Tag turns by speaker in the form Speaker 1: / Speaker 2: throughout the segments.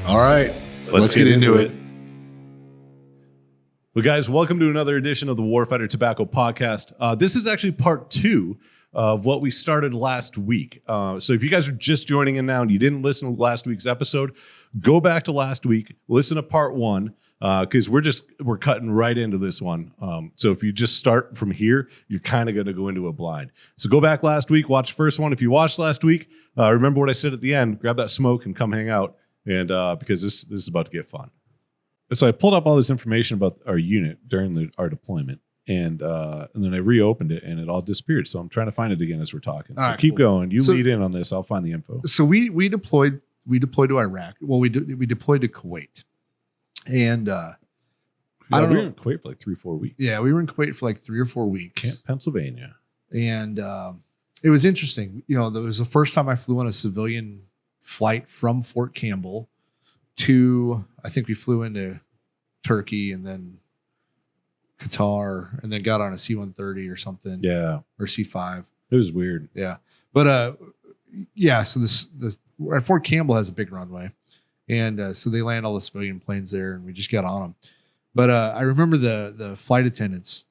Speaker 1: All right, let's get into it.
Speaker 2: Well, guys, welcome to another edition of the Warfighter Tobacco Podcast. This is actually part 2 of what we started last week. So if you guys are just joining in now and you didn't listen to last week's episode, go back to last week, listen to part 1, because we're cutting right into this one. So if you just start from here, you're kind of going to go into a blind. So go back last week, watch the first one. If you watched last week, remember what I said at the end, grab that smoke and come hang out. And because this is about to get fun. So I pulled up all this information about our unit during our deployment, and then I reopened it, and it all disappeared. So I'm trying to find it again as we're talking. So right, keep going. You lead in on this. I'll find the info.
Speaker 1: So we deployed to Iraq. Well, we deployed to Kuwait, and we were
Speaker 2: in Kuwait for like 3-4 weeks.
Speaker 1: Yeah, we were in Kuwait for like 3 or 4 weeks.
Speaker 2: Camp Pennsylvania,
Speaker 1: and it was interesting. You know, that was the first time I flew on a civilian flight from Fort Campbell to, I think we flew into Turkey and then Qatar and then got on a C-130 or something.
Speaker 2: Yeah.
Speaker 1: Or C-5.
Speaker 2: It was weird.
Speaker 1: Yeah. But yeah, so this Fort Campbell has a big runway. And so they land all the civilian planes there and we just got on them. But I remember the flight attendants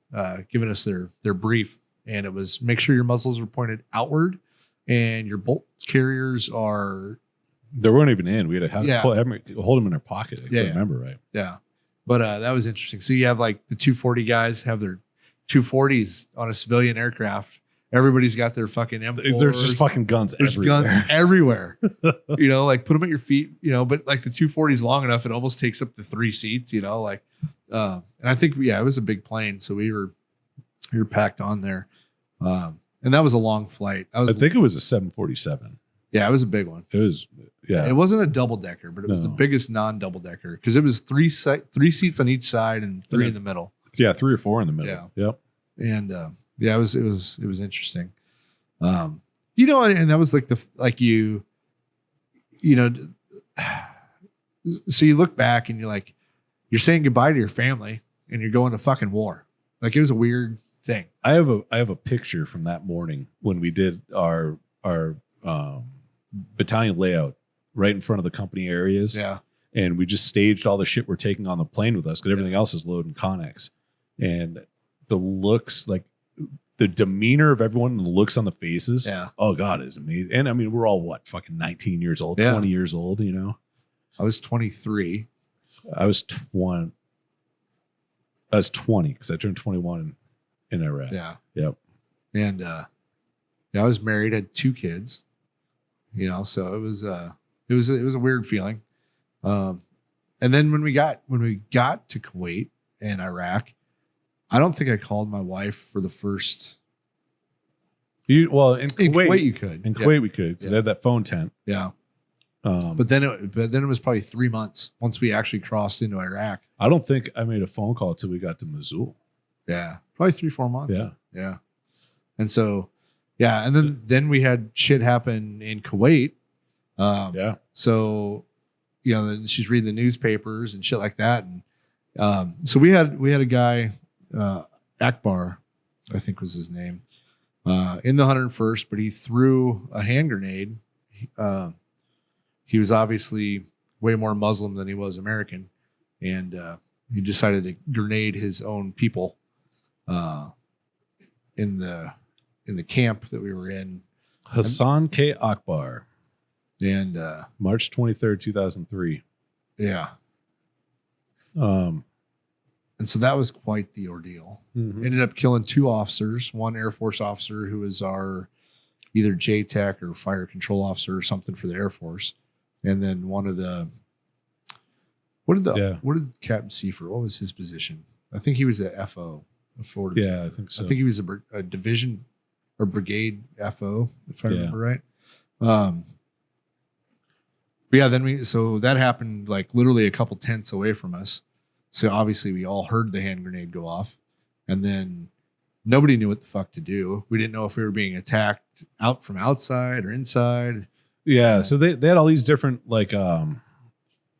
Speaker 1: giving us their brief, and it was make sure your muzzles are pointed outward and your bolt carriers are...
Speaker 2: They weren't even in. We had to hold them in our pocket. I remember, right?
Speaker 1: Yeah. But that was interesting. So you have like the 240 guys have their 240s on a civilian aircraft. Everybody's got their fucking M4s.
Speaker 2: There's just fucking guns everywhere.
Speaker 1: Guns everywhere. You know, like put them at your feet, you know, but like the 240 is long enough, it almost takes up the 3 seats, you know, like, and I think, it was a big plane. So we were packed on there. And that was a long flight. I
Speaker 2: think it was a 747.
Speaker 1: Yeah, it was a big one.
Speaker 2: It was, yeah.
Speaker 1: It wasn't a double decker, but it was the biggest non-double decker because it was 3 seats on each side and 3 in the middle.
Speaker 2: Yeah, 3 or 4 in the middle. Yeah. Yep.
Speaker 1: And it was interesting. You know, and that was like you know, so you look back and you're like, you're saying goodbye to your family and you're going to fucking war. Like it was a weird thing.
Speaker 2: I have a picture from that morning when we did our battalion layout right in front of the company areas.
Speaker 1: Yeah.
Speaker 2: And we just staged all the shit we're taking on the plane with us because everything else is loading Connex. And the looks, like the demeanor of everyone and the looks on the faces.
Speaker 1: Yeah.
Speaker 2: Oh God, it's amazing. And I mean, we're all fucking 19 years old, 20 years old, you know?
Speaker 1: I was 23.
Speaker 2: I was 20 because I turned 21 in Iraq.
Speaker 1: Yeah.
Speaker 2: Yep.
Speaker 1: And I was married, had 2 kids. You know, so it was a weird feeling. And then when we got to Kuwait and Iraq, I don't think I called my wife for the first.
Speaker 2: In Kuwait
Speaker 1: you could.
Speaker 2: In Kuwait we could because they had that phone tent.
Speaker 1: Yeah. But then it was probably 3 months once we actually crossed into Iraq.
Speaker 2: I don't think I made a phone call until we got to Mosul.
Speaker 1: Yeah, probably 3-4 months.
Speaker 2: Yeah.
Speaker 1: And so. Yeah, and then we had shit happen in Kuwait. So, you know, then she's reading the newspapers and shit like that, and so we had a guy, Akbar, I think was his name, in the 101st, but he threw a hand grenade. He was obviously way more Muslim than he was American, and he decided to grenade his own people in the camp that we were in.
Speaker 2: Hassan K. Akbar.
Speaker 1: And
Speaker 2: March 23rd, 2003.
Speaker 1: Yeah. And so that was quite the ordeal.
Speaker 2: Mm-hmm.
Speaker 1: Ended up killing 2 officers, one Air Force officer who was our either JTAC or fire control officer or something for the Air Force. And then one of the what did Captain Seifer, what was his position? I think he was a FO.
Speaker 2: I think so.
Speaker 1: I think he was a division or brigade FO, if I remember right. But yeah, so that happened like literally a couple tents away from us. So obviously we all heard the hand grenade go off, and then nobody knew what the fuck to do. We didn't know if we were being attacked out from outside or inside.
Speaker 2: Yeah. So they had all these different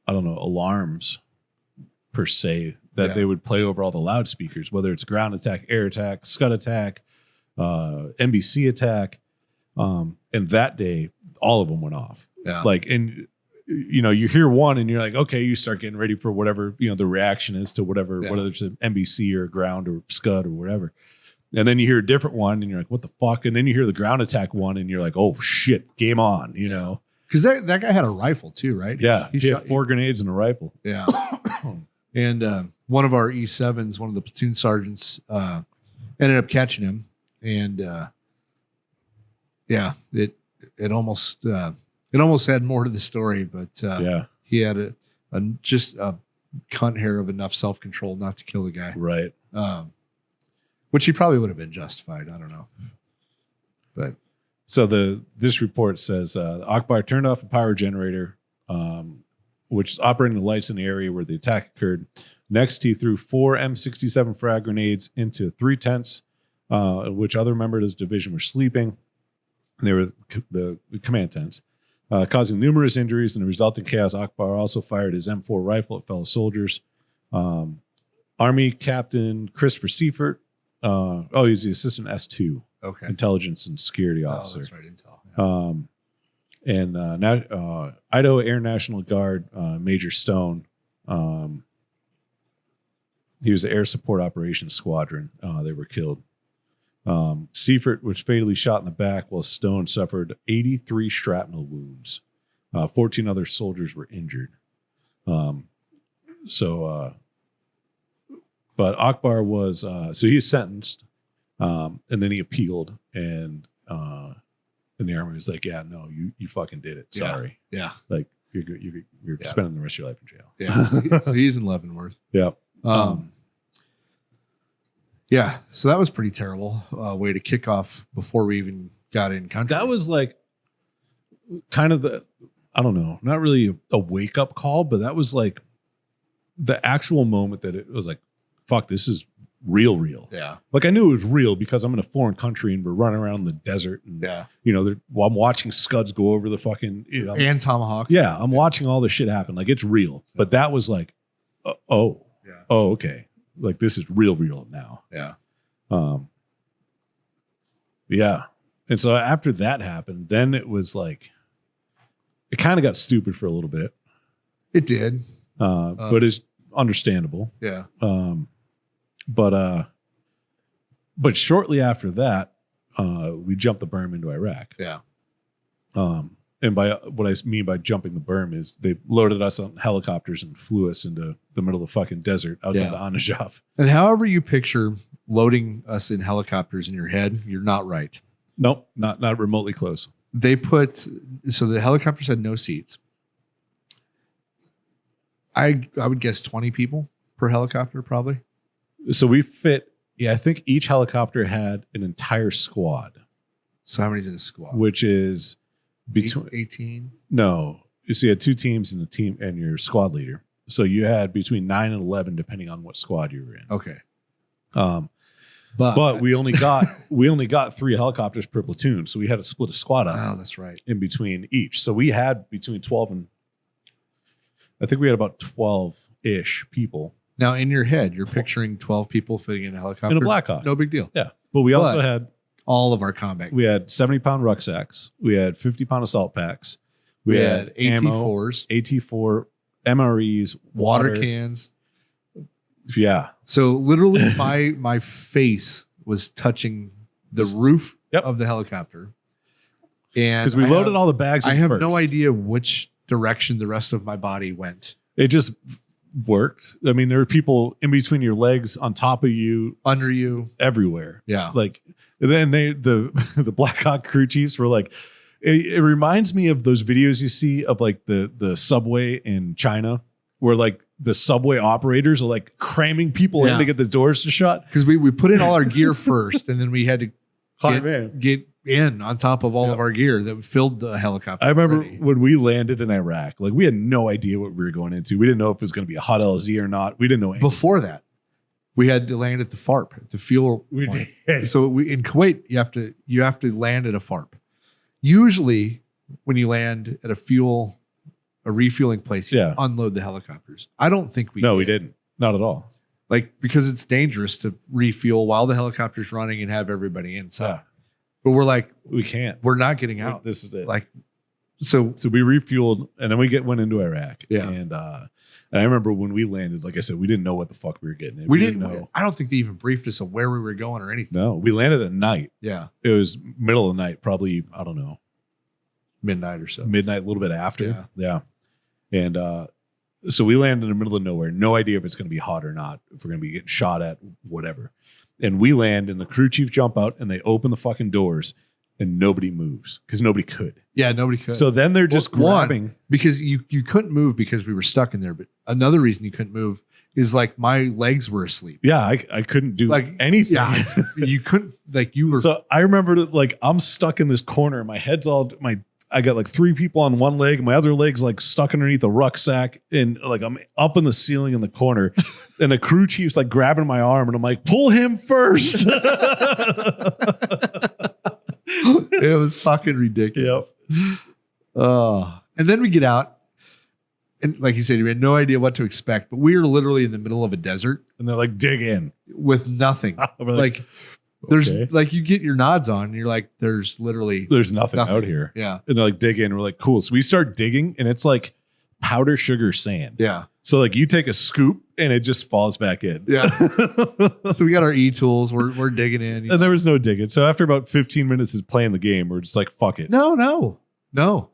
Speaker 2: alarms per se that they would play over all the loudspeakers, whether it's ground attack, air attack, Scud attack, NBC attack. And that day, all of them went off.
Speaker 1: Yeah.
Speaker 2: Like, and you hear one and you're like, okay, you start getting ready for whatever, the reaction is to whatever, whether it's an NBC or ground or scud or whatever. And then you hear a different one and you're like, what the fuck? And then you hear the ground attack one and you're like, oh shit, game on,
Speaker 1: Because that guy had a rifle too, right?
Speaker 2: Yeah. He had 4 grenades and a rifle.
Speaker 1: Yeah. And one of our E7s, one of the platoon sergeants, ended up catching him. And it almost had more to the story, but he had just a cunt hair of enough self-control not to kill the guy.
Speaker 2: Right.
Speaker 1: Which he probably would have been justified. I don't know. But
Speaker 2: so this report says Akbar turned off a power generator, which is operating the lights in the area where the attack occurred. Next, he threw 4 M67 frag grenades into 3 tents, which other members of his division were sleeping. They were the command tents, causing numerous injuries and the resulting chaos. Akbar also fired his M4 rifle at fellow soldiers. Army Captain Christopher Seifert. He's the assistant S2.
Speaker 1: Okay.
Speaker 2: Intelligence and security officer.
Speaker 1: That's right, intel. Yeah.
Speaker 2: And Idaho Air National Guard Major Stone. He was the Air Support Operations Squadron. They were killed. Seifert was fatally shot in the back, while Stone suffered 83 shrapnel wounds. 14 other soldiers were injured. But Akbar was he was sentenced, and then he appealed, and the army was like, "Yeah, no, you fucking did it. Sorry,
Speaker 1: Yeah.
Speaker 2: like you're spending the rest of your life in jail."
Speaker 1: Yeah. So he's in Leavenworth.
Speaker 2: Yeah.
Speaker 1: Yeah. So that was pretty terrible way to kick off before we even got in country.
Speaker 2: That was like kind of I don't know, not really a wake up call, but that was like the actual moment that it was like, fuck, this is real.
Speaker 1: Yeah.
Speaker 2: Like I knew it was real because I'm in a foreign country and we're running around in the desert. And, while I'm watching Scuds go over the fucking,
Speaker 1: and Tomahawk.
Speaker 2: Yeah. I'm watching all this shit happen. Like it's real. But that was like, okay. Like this is real now.
Speaker 1: Yeah.
Speaker 2: Yeah. And so after that happened, then it was like, it kind of got stupid for a little bit.
Speaker 1: It did.
Speaker 2: But it's understandable.
Speaker 1: Yeah.
Speaker 2: But shortly after that, we jumped the berm into Iraq.
Speaker 1: Yeah.
Speaker 2: And by what I mean by jumping the berm is they loaded us on helicopters and flew us into the middle of the fucking desert outside of Anajaf.
Speaker 1: And however you picture loading us in helicopters in your head, you're not right.
Speaker 2: Nope, not remotely close.
Speaker 1: They so the helicopters had no seats. I would guess 20 people per helicopter, probably.
Speaker 2: So we fit, I think each helicopter had an entire squad.
Speaker 1: So how many's in a squad?
Speaker 2: Which is between
Speaker 1: 18?
Speaker 2: No. So you had 2 teams and the team and your squad leader. So you had between 9 and 11, depending on what squad you were in.
Speaker 1: Okay.
Speaker 2: But we only got 3 helicopters per platoon. So we had to split a squad up.
Speaker 1: Oh, that's right.
Speaker 2: In between each. So we had between 12 and I think we had about 12-ish people.
Speaker 1: Now in your head, you're picturing 12 people fitting in a helicopter.
Speaker 2: In a Blackhawk.
Speaker 1: No big deal.
Speaker 2: Yeah. But we also had
Speaker 1: all of our combat.
Speaker 2: We had 70-pound rucksacks. We had 50-pound assault packs.
Speaker 1: We had
Speaker 2: AT-4s, AT-4, MREs,
Speaker 1: water cans.
Speaker 2: Yeah.
Speaker 1: So literally my face was touching the roof of the helicopter. And
Speaker 2: because we loaded all the bags.
Speaker 1: I have no idea which direction the rest of my body went.
Speaker 2: It just worked. I mean, there were people in between your legs, on top of you,
Speaker 1: under you,
Speaker 2: everywhere.
Speaker 1: Yeah.
Speaker 2: Like, and then the Black Hawk crew chiefs were like, it reminds me of those videos you see of like the subway in China where like the subway operators are like cramming people in to get the doors to shut.
Speaker 1: Because we put in all our gear first and then we had to get in on top of all of our gear that filled the helicopter.
Speaker 2: I remember when we landed in Iraq, like we had no idea what we were going into. We didn't know if it was going to be a hot LZ or not. We didn't know anything.
Speaker 1: Before that, we had to land at the FARP, at the fuel point. So in Kuwait, you have to land at a FARP. Usually when you land at a refueling place, you unload the helicopters. I don't think we did.
Speaker 2: We didn't. Not at all.
Speaker 1: Like, because it's dangerous to refuel while the helicopter's running and have everybody inside. Yeah. But we're like,
Speaker 2: we can't.
Speaker 1: We're not getting out.
Speaker 2: This is it.
Speaker 1: Like, So
Speaker 2: we refueled, and then we went into Iraq.
Speaker 1: Yeah.
Speaker 2: And I remember when we landed, like I said, we didn't know what the fuck we were getting.
Speaker 1: we didn't
Speaker 2: know.
Speaker 1: I don't think they even briefed us on where we were going or anything.
Speaker 2: No, we landed at night.
Speaker 1: Yeah.
Speaker 2: It was middle of the night, probably, I don't know,
Speaker 1: Midnight or so.
Speaker 2: midnight, a little bit after. Yeah. And so we landed in the middle of nowhere. No idea if it's going to be hot or not, if we're going to be getting shot at, whatever. And we land, and the crew chief jump out, and they open the fucking doors, and nobody moves because nobody could.
Speaker 1: Yeah, nobody could.
Speaker 2: So then they're just grabbing.
Speaker 1: Because you couldn't move because we were stuck in there. But another reason you couldn't move is like my legs were asleep.
Speaker 2: Yeah, I couldn't do
Speaker 1: Like
Speaker 2: anything.
Speaker 1: Yeah, you couldn't, like you were.
Speaker 2: So I remember that, like, I'm stuck in this corner. My head's all I got like 3 people on one leg, and my other leg's like stuck underneath a rucksack, and like I'm up in the ceiling in the corner, and the crew chief's like grabbing my arm, and I'm like, pull him first.
Speaker 1: It was fucking ridiculous. And then we get out, and like you said, we had no idea what to expect, but we were literally in the middle of a desert
Speaker 2: And they're like, dig in.
Speaker 1: with nothing.
Speaker 2: We're
Speaker 1: Like there's
Speaker 2: okay.
Speaker 1: like you get your nods on, and you're like, there's literally
Speaker 2: There's nothing
Speaker 1: nothing.
Speaker 2: out here.
Speaker 1: Yeah,
Speaker 2: And they're like, dig in. We're like, cool. So we start digging, and it's like powder sugar sand.
Speaker 1: yeah,
Speaker 2: So like you take a scoop, and it just falls back in.
Speaker 1: yeah. So we got our e-tools. We're digging in.
Speaker 2: And there was no digging. So after about 15 minutes of playing the game, we're just like, fuck it.
Speaker 1: No.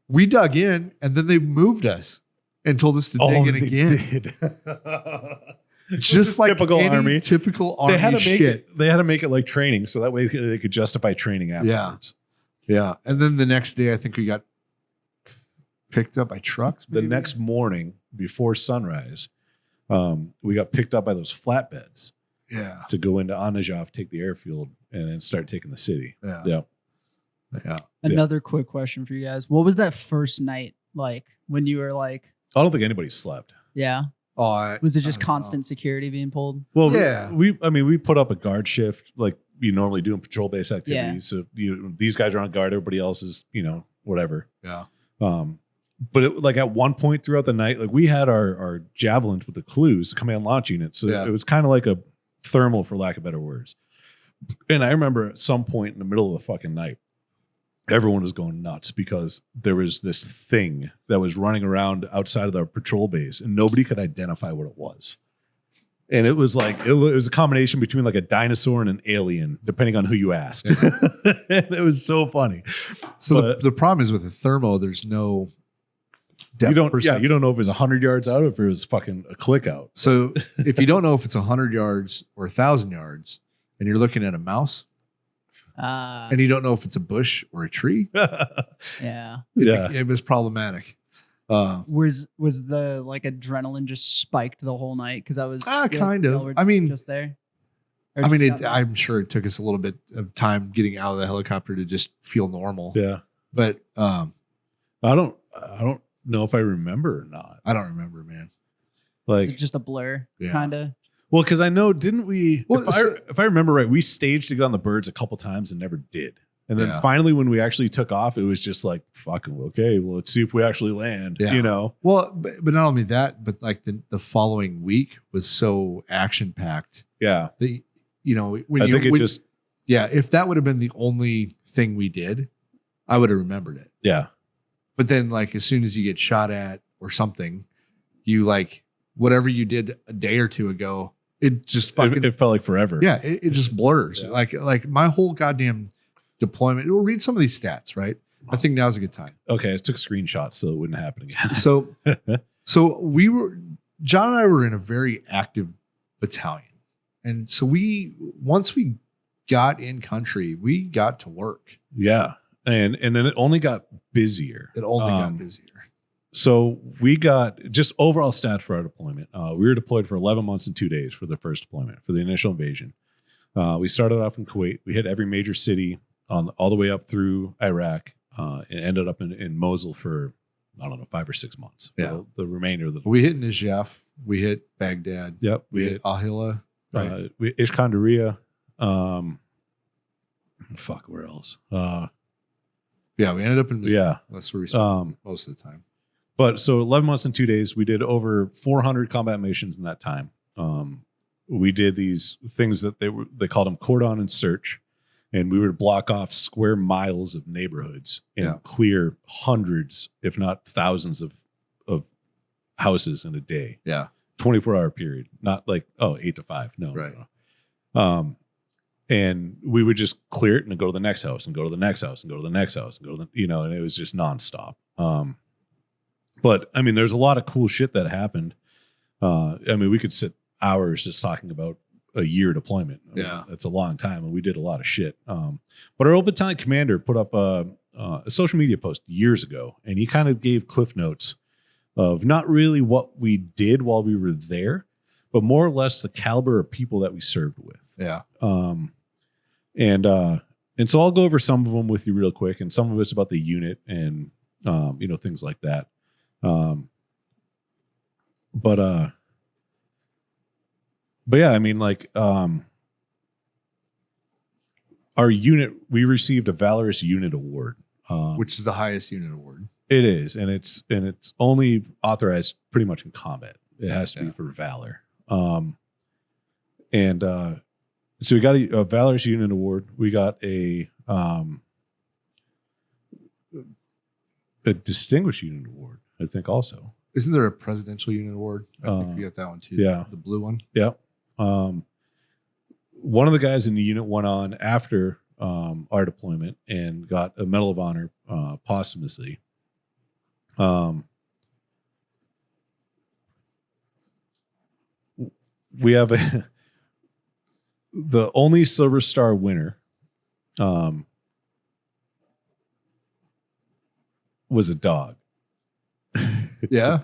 Speaker 2: We
Speaker 1: dug in, and then they moved us and told us to dig in
Speaker 2: they
Speaker 1: again.
Speaker 2: did.
Speaker 1: Just like
Speaker 2: typical
Speaker 1: any
Speaker 2: army.
Speaker 1: typical army
Speaker 2: They had to make
Speaker 1: shit.
Speaker 2: it. They had to make it like training, so that way they could justify training afterwards.
Speaker 1: Yeah, and then the next day, I think we got picked up by trucks.
Speaker 2: The
Speaker 1: maybe?
Speaker 2: next morning, before sunrise, we got picked up by those flatbeds
Speaker 1: yeah,
Speaker 2: to go into Anajaf, take the airfield, and then start taking the city.
Speaker 1: yeah.
Speaker 3: Another quick question for you guys. What was that first night like when you were like,
Speaker 2: I don't think anybody slept.
Speaker 3: yeah?
Speaker 1: Oh,
Speaker 3: Was it just
Speaker 1: I don't
Speaker 3: constant security being pulled?
Speaker 2: Well,
Speaker 1: Yeah.
Speaker 2: we put up a guard shift like you normally do in patrol base activities. So these guys are on guard, everybody else is, whatever.
Speaker 1: know.
Speaker 2: But like at one point throughout the night, like we had our javelins with the clues, command launch unit. So
Speaker 1: Yeah.
Speaker 2: it was kind of like a thermal, for lack of better words. And I remember at some point in the middle of the fucking night, everyone was going nuts because there was this thing that was running around outside of the patrol base, and nobody could identify what it was. And it was like, it was a combination between like a dinosaur and an alien, depending on who you asked. It was so funny.
Speaker 1: So
Speaker 2: But-
Speaker 1: the problem is with the thermo, there's no depth
Speaker 2: You don't
Speaker 1: perception.
Speaker 2: know if it's 100 yards out or if it was fucking a click out.
Speaker 1: So if you don't know if it's 100 yards or 1,000 yards, and you're looking at a mouse, and you don't know if it's a bush or a tree,
Speaker 3: Yeah.
Speaker 1: it was problematic.
Speaker 3: Was the like adrenaline just spiked the whole night? Because I was
Speaker 1: Kind of.
Speaker 3: y'all were
Speaker 1: I mean-
Speaker 3: just there. Or
Speaker 1: I mean,
Speaker 3: just out there?
Speaker 1: I'm sure it took us a little bit of time getting out of the helicopter to just feel normal.
Speaker 2: Yeah.
Speaker 1: But
Speaker 2: I don't know if I remember or not.
Speaker 1: I don't remember, man.
Speaker 2: Like,
Speaker 3: It's just a blur,
Speaker 1: Yeah.
Speaker 3: kind of.
Speaker 2: well, because I know, didn't we?
Speaker 1: Well,
Speaker 2: if I remember right, we staged to get on the birds a couple times and never did. And then
Speaker 1: Yeah.
Speaker 2: finally, when we actually took off, it was just like, fucking okay, well, let's see if we actually land.
Speaker 1: Yeah. Well, but not only that, but like the following week was so action packed
Speaker 2: Yeah.
Speaker 1: that when
Speaker 2: I
Speaker 1: you
Speaker 2: think it
Speaker 1: when-
Speaker 2: just,
Speaker 1: yeah, if that would have been the only thing we did, I would have remembered it.
Speaker 2: yeah.
Speaker 1: But then, like, as soon as you get shot at or something, you like whatever you did a day or two ago, it just fucking
Speaker 2: It felt like forever.
Speaker 1: yeah, it just blurs.
Speaker 2: Yeah.
Speaker 1: Like my whole goddamn deployment. We'll read some of these stats, right? I think now's a good time.
Speaker 2: Okay. I took screenshots so it wouldn't happen again.
Speaker 1: So John and I were in a very active battalion. And so once we got in country, we got to work.
Speaker 2: Yeah. And then it only got busier.
Speaker 1: It only got busier.
Speaker 2: So we got just overall stats for our deployment. We were deployed for 11 months and 2 days for the first deployment, for the initial invasion. We started off in Kuwait. We hit every major city all the way up through Iraq and ended up in Mosul for, I don't know, 5 or 6 months. for
Speaker 1: Yeah.
Speaker 2: The remainder of the.
Speaker 1: We hit Najaf. We hit Baghdad.
Speaker 2: Yep.
Speaker 1: We hit Ahila. Right?
Speaker 2: Ishkandariyah. Fuck, where else?
Speaker 1: Yeah, we ended up in
Speaker 2: Yeah.
Speaker 1: That's where we spent most of the time.
Speaker 2: But so 11 months and 2 days, we did over 400 combat missions in that time. We did these things that they called them cordon and search. and we would block off square miles of neighborhoods and clear hundreds, if not thousands of houses in a day.
Speaker 1: Yeah.
Speaker 2: 24-hour period. Not like, 8 to 5. No.
Speaker 1: Right.
Speaker 2: No. And we would just clear it and go to the next house and go to the next house and go to the next house and go to the, and it was just nonstop. But I mean, there's a lot of cool shit that happened. I mean, we could sit hours just talking about a year deployment. I mean, that's a long time, and we did a lot of shit. But our old battalion commander put up a social media post years ago, and he kind of gave cliff notes of not really what we did while we were there, but more or less the caliber of people that we served with.
Speaker 1: Yeah.
Speaker 2: And so I'll go over some of them with you real quick, and some of it's about the unit and things like that. But yeah, I mean, like, our unit, we received a Valorous Unit Award,
Speaker 1: which is the highest unit award.
Speaker 2: It is, and it's only authorized pretty much in combat. It has to be for valor. So we got a Valorous Unit Award. We got a Distinguished Unit Award, I think, also.
Speaker 1: Isn't there a Presidential Unit Award? I think we got that one too.
Speaker 2: Yeah.
Speaker 1: The blue one.
Speaker 2: Yeah. One of the guys in the unit went on after our deployment and got a Medal of Honor posthumously. We have the only Silver Star winner was a dog.
Speaker 1: Yeah.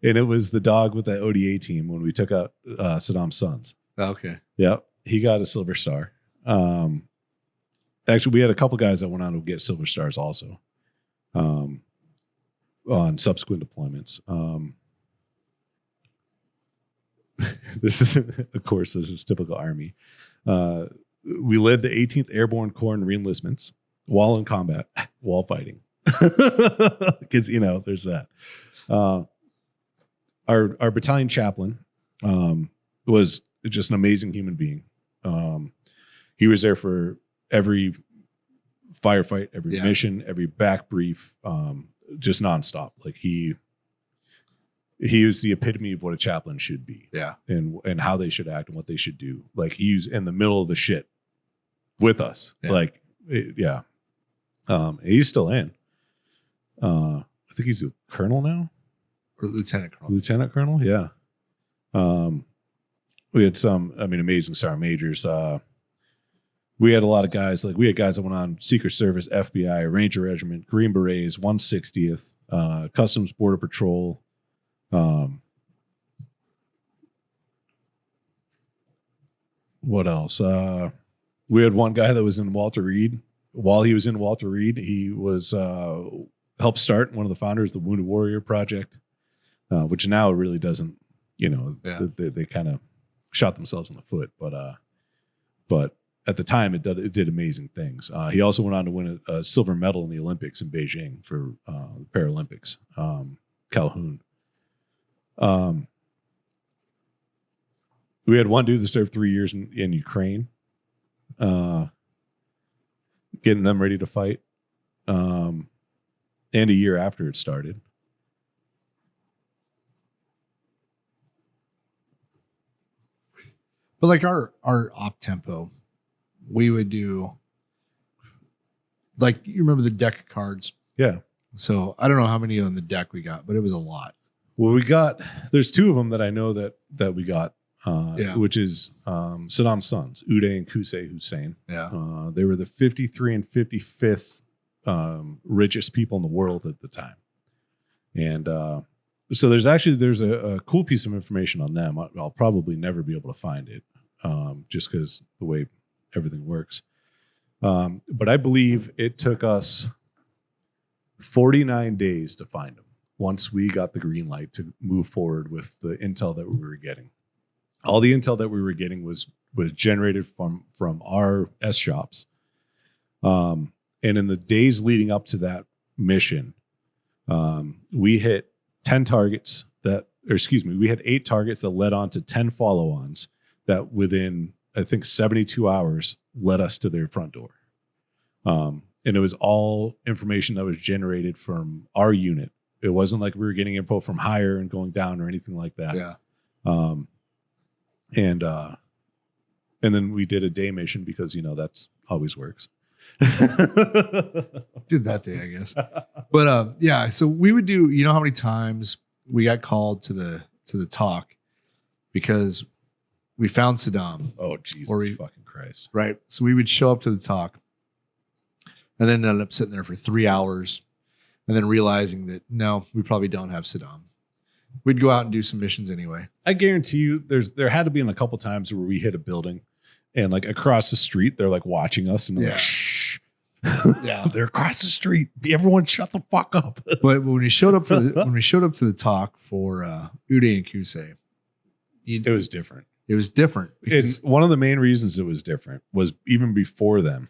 Speaker 2: And it was the dog with the ODA team when we took out Saddam's sons.
Speaker 1: Okay.
Speaker 2: Yeah. He got a Silver Star. Actually, we had a couple guys that went on to get Silver Stars also on subsequent deployments. This is typical Army. We led the 18th Airborne Corps in reenlistments while in combat, while fighting. Because, there's that. Our battalion chaplain was just an amazing human being. He was there for every firefight, every mission, every back brief, just nonstop. Like he was the epitome of what a chaplain should be. Yeah. And how they should act and what they should do. Like he's in the middle of the shit with us. Yeah. Like, he's still in. I think he's a colonel now.
Speaker 1: Or lieutenant colonel.
Speaker 2: Lieutenant colonel, yeah. We had some, amazing sergeant majors. We had a lot of guys, we had guys that went on Secret Service, FBI, Ranger Regiment, Green Berets, 160th, Customs Border Patrol. What else? We had one guy that was in Walter Reed. While he was in Walter Reed, he was helped start one of the founders of the Wounded Warrior Project, which now really doesn't, they kind of shot themselves in the foot. But at the time, it did amazing things. He also went on to win a silver medal in the Olympics in Beijing for the Paralympics, Calhoun. We had one dude that served 3 years in Ukraine, getting them ready to fight, and a year after it started.
Speaker 1: But like our op tempo, we would do, you remember the deck of cards?
Speaker 2: Yeah. So
Speaker 1: I don't know how many on the deck we got, but it was a lot.
Speaker 2: Well, there's two of them that I know that we got, which is Saddam's sons, Uday and Qusay Hussein.
Speaker 1: Yeah.
Speaker 2: They were the 53 and 55th richest people in the world at the time. And so there's a cool piece of information on them. I'll probably never be able to find it, just because the way everything works. But I believe it took us 49 days to find them once we got the green light to move forward with the intel that we were getting. All the intel that we were getting was generated from our S shops. And in the days leading up to that mission, we hit 10 targets we had 8 targets that led on to 10 follow-ons that within, I think, 72 hours led us to their front door. And it was all information that was generated from our unit. It wasn't like we were getting info from higher and going down or anything like that.
Speaker 1: Yeah.
Speaker 2: And then we did a day mission because, that's always works.
Speaker 1: Did that day, I guess. But yeah, so we would do, how many times we got called to the talk because we found Saddam.
Speaker 2: Oh, Jesus fucking Christ.
Speaker 1: Right. So we would show up to the talk and then ended up sitting there for 3 hours and then realizing that, no, we probably don't have Saddam. We'd go out and do some missions anyway.
Speaker 2: I guarantee you there had to be a couple times where we hit a building and like across the street, they're like watching us and they're like, shh. Yeah. They're across the street. Everyone shut the fuck up.
Speaker 1: But when we showed up to the talk for Uday and Kusei,
Speaker 2: it was different.
Speaker 1: It was different.
Speaker 2: And one of the main reasons it was different was even before them,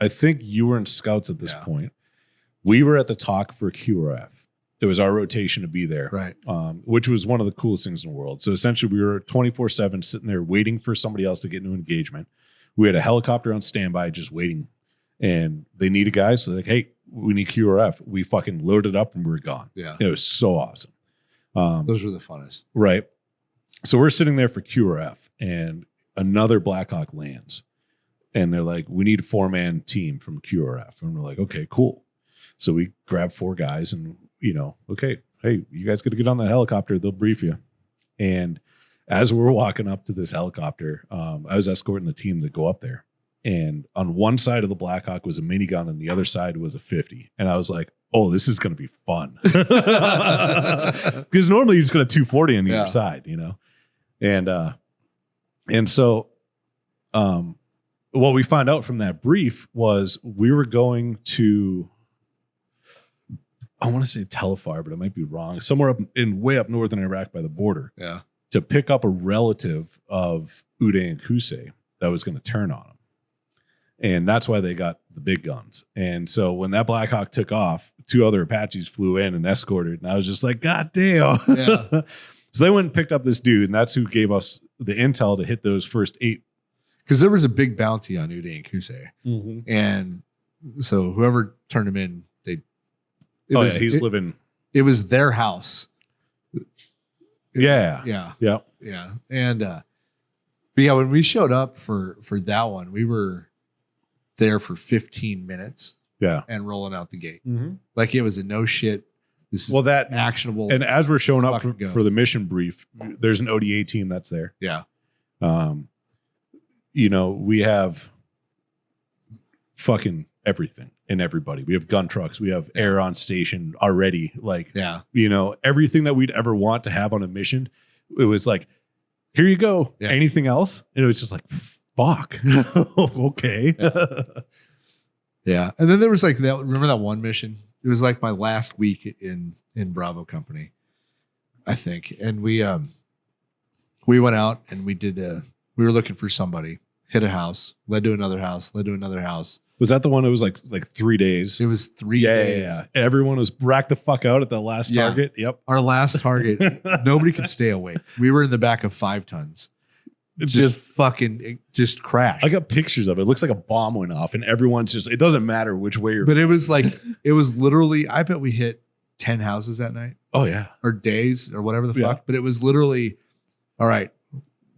Speaker 2: I think you were in scouts at this point. We were at the talk for QRF. It was our rotation to be there,
Speaker 1: right?
Speaker 2: Which was one of the coolest things in the world. So essentially, we were 24/7 sitting there waiting for somebody else to get into engagement. We had a helicopter on standby, just waiting, and they needed guys. So like, hey, we need QRF. We fucking loaded up and we were gone.
Speaker 1: Yeah,
Speaker 2: it was so awesome.
Speaker 1: Those were the funnest,
Speaker 2: right? So we're sitting there for QRF, and another Blackhawk lands, and they're like, "We need a 4-man team from QRF," and we're like, "Okay, cool." So we grab 4 guys and, okay, hey, you guys got to get on that helicopter. They'll brief you. And as we're walking up to this helicopter, I was escorting the team to go up there. And on one side of the Blackhawk was a minigun and the other side was a 50. And I was like, oh, this is going to be fun. Because normally you just got a 240 on either side, And so what we found out from that brief was we were going to, I want to say Telfar, but I might be wrong. Somewhere way up northern Iraq by the border.
Speaker 1: Yeah.
Speaker 2: To pick up a relative of Uday and Kusei that was going to turn on them. And that's why they got the big guns. And so when that Blackhawk took off, 2 other Apaches flew in and escorted. And I was just like, God damn. Yeah. So they went and picked up this dude. And that's who gave us the intel to hit those first 8.
Speaker 1: Because there was a big bounty on Uday and Kusei.
Speaker 2: Mm-hmm.
Speaker 1: And so whoever turned him in,
Speaker 2: he's living.
Speaker 1: It was their house.
Speaker 2: Yeah.
Speaker 1: And but yeah, when we showed up for that one, we were there for 15 minutes.
Speaker 2: Yeah.
Speaker 1: And rolling out the gate.
Speaker 2: Mm-hmm.
Speaker 1: Like it was a no shit. This is
Speaker 2: that
Speaker 1: actionable.
Speaker 2: And as we're showing up for the mission brief, there's an ODA team that's there.
Speaker 1: Yeah.
Speaker 2: We have fucking everything and everybody. We have gun trucks. We have air on station already. Like, everything that we'd ever want to have on a mission. It was like, here you go. Yeah. Anything else? And it was just like, fuck. Okay.
Speaker 1: Yeah. And then there was like that. Remember that one mission? It was like my last week in Bravo Company, I think. And we went out and we were looking for somebody, hit a house, led to another house, led to another house.
Speaker 2: Was that the one that was like 3 days?
Speaker 1: It was 3 days.
Speaker 2: Yeah. Everyone was racked the fuck out at the last target. Yep.
Speaker 1: Our last target, nobody could stay awake. We were in the back of 5 tons. It just crashed.
Speaker 2: I got pictures of it. It looks like a bomb went off and everyone's it doesn't matter which way you're.
Speaker 1: But it was literally, I bet we hit 10 houses that night.
Speaker 2: Oh yeah.
Speaker 1: Or days or whatever the fuck. But it was literally, all right,